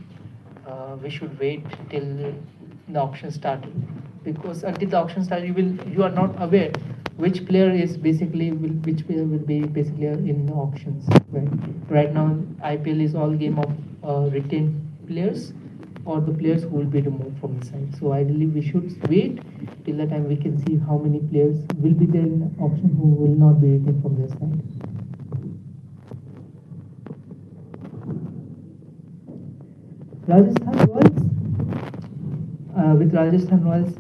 We should wait till the auction started, because until the auction starts, you are not aware which player is basically which player will be basically in the auctions. Right now, IPL is all game of retained players or the players who will be removed from the side. So ideally, we should wait till the time we can see how many players will be there in the auction who will not be retained from their side. Rajasthan Royals. With Rajasthan Royals,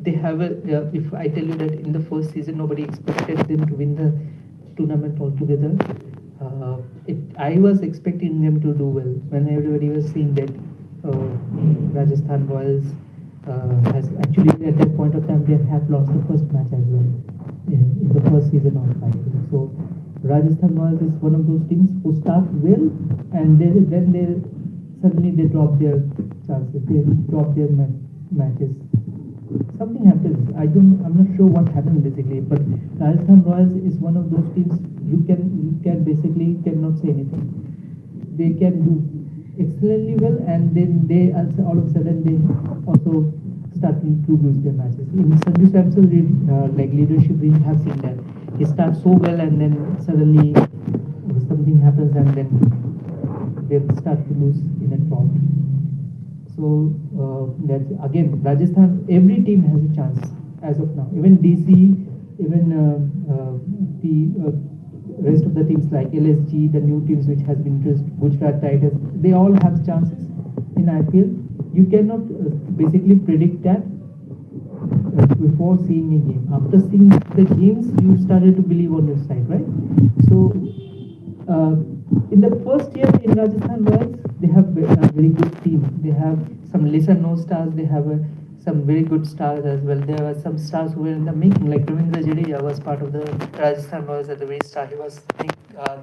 they have a. If I tell you that in the first season nobody expected them to win the tournament altogether, I was expecting them to do well. When everybody was saying that Rajasthan Royals has actually at that point of time they have lost the first match as well in the first season of IPL. So Rajasthan Royals is one of those teams who start well and then they suddenly they drop their chances, they drop their matches. Something happens. I'm not sure what happened basically, but Rajasthan Royals is one of those teams you can basically cannot say anything. They can do excellently well, and then they also, all of a sudden they also starting to lose their matches. In Sanju Samson leadership, we have seen that he starts so well, and then suddenly something happens, and then they start to lose in a drought. So that's again Rajasthan. Every team has a chance as of now. Even DC, even the rest of the teams like LSG, the new teams which has been introduced, Gujarat Tigers, they all have chances in IPL. You cannot basically predict that before seeing a game. After seeing the games, you started to believe on your side, right? So in the first year in Rajasthan Royals, they have a very good team. They have some lesser known stars. They have some very good stars as well. There were some stars who were in the making, like Ravindra Jadeja was part of the Rajasthan Royals at the very start. He was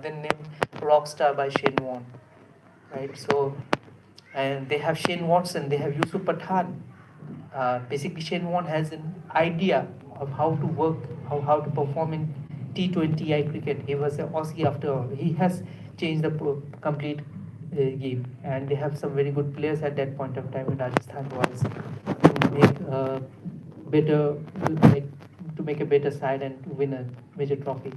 then named Rockstar by Shane Warne, right? So, and they have Shane Watson, they have Yusuf Pathan. Basically, Shane Warne has an idea of how to work, how to perform in T20I cricket. He was an Aussie after all. He has changed the complete game, and they have some very good players at that point of time in Rajasthan Royals to make better, like to make a better side and to win a major trophy.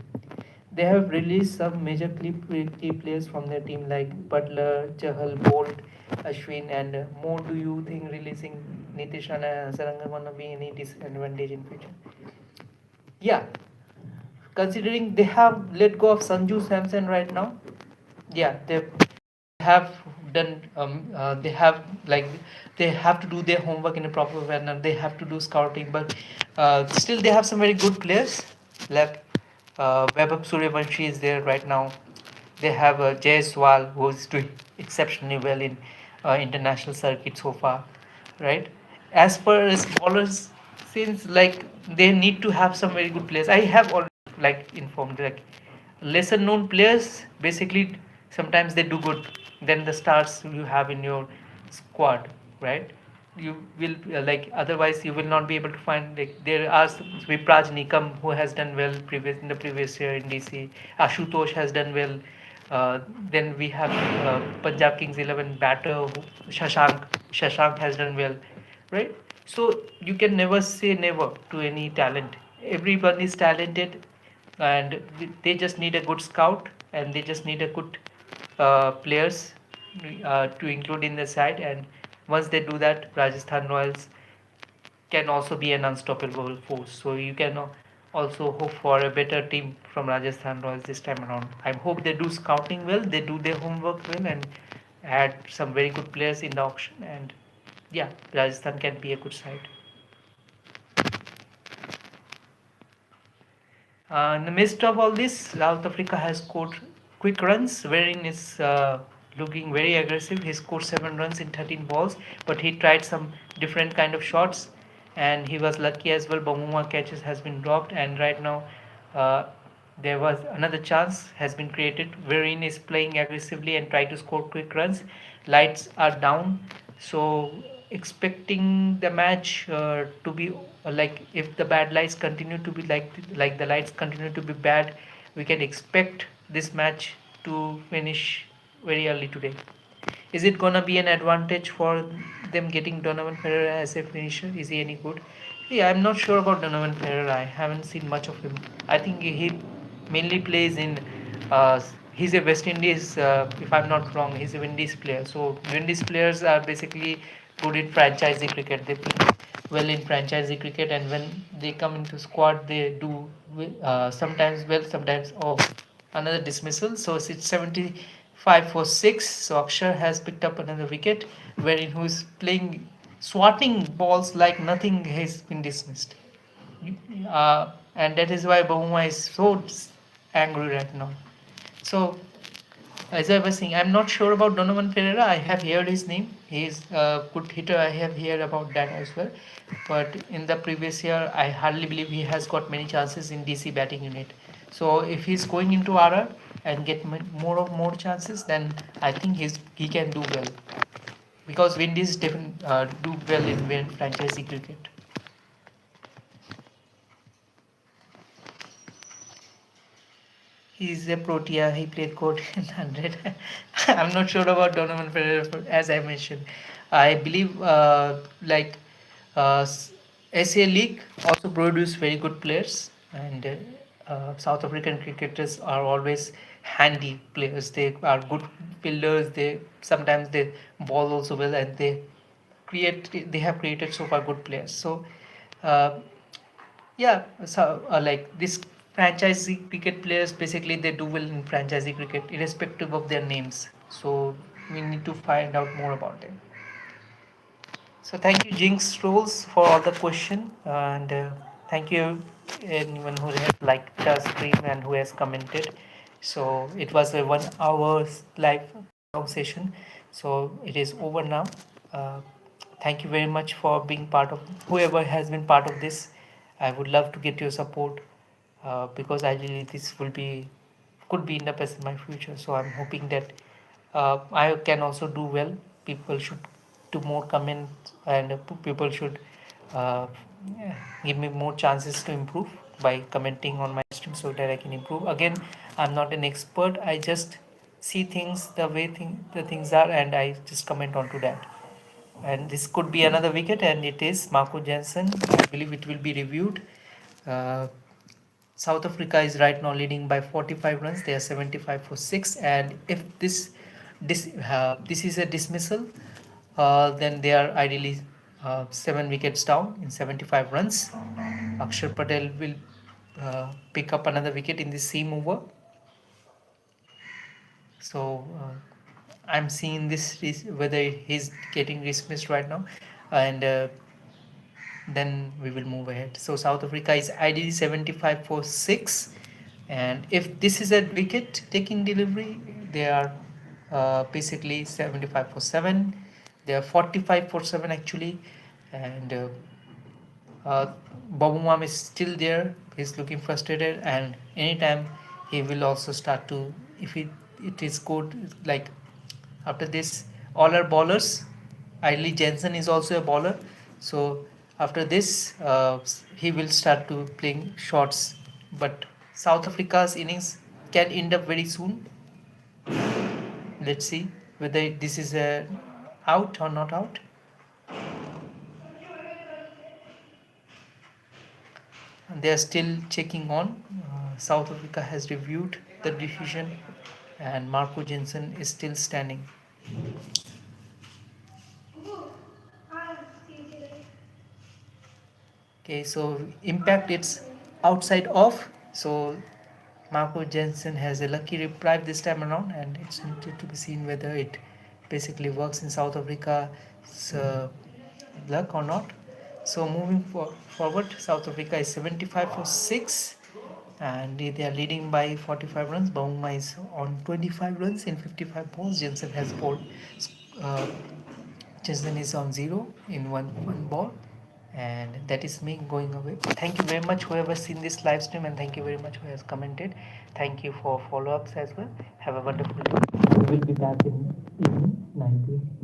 They have released some major key players from their team like Butler, Chahal, Bolt, Ashwin, and more. Do you think releasing Nitish Rana and Saranga gonna be any disadvantage in future? Yeah, considering they have let go of Sanju Samson right now. Yeah, they have done. They have like they have to do their homework in a proper manner. They have to do scouting, but still they have some very good players. Like Vaibhav Suryavanshi is there right now. They have Jay Swal, who is doing exceptionally well in international circuit so far, right? As per as bowlers, since like they need to have some very good players. I have already like informed like lesser known players basically sometimes they do good than the stars you have in your squad, right? you will like otherwise you will not be able to find, like there are Vipraj Nikam who has done well previous in the previous year in DC. Ashutosh has done well. Then we have Punjab Kings 11 batter Shashank has done well, right? So you can never say never to any talent. Everyone is talented, and they just need a good scout, and they just need a good players to include in the side. And once they do that, Rajasthan Royals can also be an unstoppable force. So you can also hope for a better team from Rajasthan Royals this time around. I hope they do scouting well, they do their homework well, and add some very good players in the auction. And yeah, Rajasthan can be a good side. In the midst of all this, South Africa has scored quick runs, wherein is looking very aggressive. He scored 7 runs in 13 balls, but he tried some different kind of shots, and he was lucky as well. Bamuma catches has been dropped, and right now uh, there was another chance has been created, wherein is playing aggressively and try to score quick runs. Lights are down, so expecting the match to be like, if the bad lights continue to be like the lights continue to be bad, we can expect this match to finish very early today. Is it gonna be an advantage for them getting Donovan Ferreira as a finisher? Is he any good? Yeah, I'm not sure about Donovan Ferreira. I haven't seen much of him. I think he mainly plays in. He's a West Indies. If I'm not wrong, he's a Windies player. So Windies players are basically good in franchisee cricket. They play well in franchisee cricket, and when they come into squad, they do sometimes well, sometimes another dismissal. So it's 75 for 6. So Akshar has picked up another wicket, wherein who's playing swatting balls like nothing has been dismissed. And that is why Bahuma is so angry right now. So, as I was saying, I'm not sure about Donovan Ferreira. I have heard his name. He is a good hitter. I have heard about that as well. But in the previous year, I hardly believe he has got many chances in DC batting unit. So if he's going into RR and get more chances, then I think he can do well, because Windies do well in franchisee cricket. He's a Protea. He played court in 100. I'm not sure about Donovan Ferrer, as I mentioned. I believe uh, SA League also produce very good players, and South African cricketers are always handy players. They are good fielders. They sometimes they ball also well, and they have created so far good players. So uh, yeah, so like this franchisee cricket players, basically they do well in franchisee cricket, irrespective of their names. So we need to find out more about them. So thank you, Jinx Rolls, for all the question, and thank you anyone who has liked the stream and who has commented. So it was a 1 hour live session. So it is over now. Uh, Thank you very much for being part of, whoever has been part of this. I would love to get your support, because ideally this will be could be in the best in my future. So I'm hoping that I can also do well. People should do more comments, and people should uh, give me more chances to improve by commenting on my stream so that I can improve. Again, I'm not an expert. I just see things the way the things are, and I just comment onto that. And this could be another wicket, and it is Marco Jansen. I believe it will be reviewed. Uh, South Africa is right now leading by 45 runs. They are 75 for 6. And if this is a dismissal, then they are ideally 7 wickets down in 75 runs. Akshar Patel will pick up another wicket in the same over. So I'm seeing this whether he's getting dismissed right now, and then we will move ahead. So South Africa is ideally 75 for 6, and if this is a wicket taking delivery, they are basically 75 for 7. They are 45 for 7 actually, and Bobumam is still there. He's looking frustrated, and anytime he will also start to, if it is good, like after this, all our bowlers Ideally, Jensen is also a bowler. So after this, he will start to playing shots. But South Africa's innings can end up very soon. Let's see whether this is a out or not out. And they are still checking on. South Africa has reviewed the decision, and Marco Jensen is still standing. Okay, so impact it's outside off. So Marco Jensen has a lucky reprieve this time around, and it's needed to be seen whether it basically works in South Africa's luck or not. So moving forward, South Africa is 75 for 6, and they are leading by 45 runs. Bauma is on 25 runs in 55 balls. Jensen has bowled. Uh, Jensen is on 0 in one ball, and that is me going away. Thank you very much whoever seen this live stream, and thank you very much who has commented. Thank you for follow-ups as well. Have a wonderful day. We will be back in evening 9 p.m.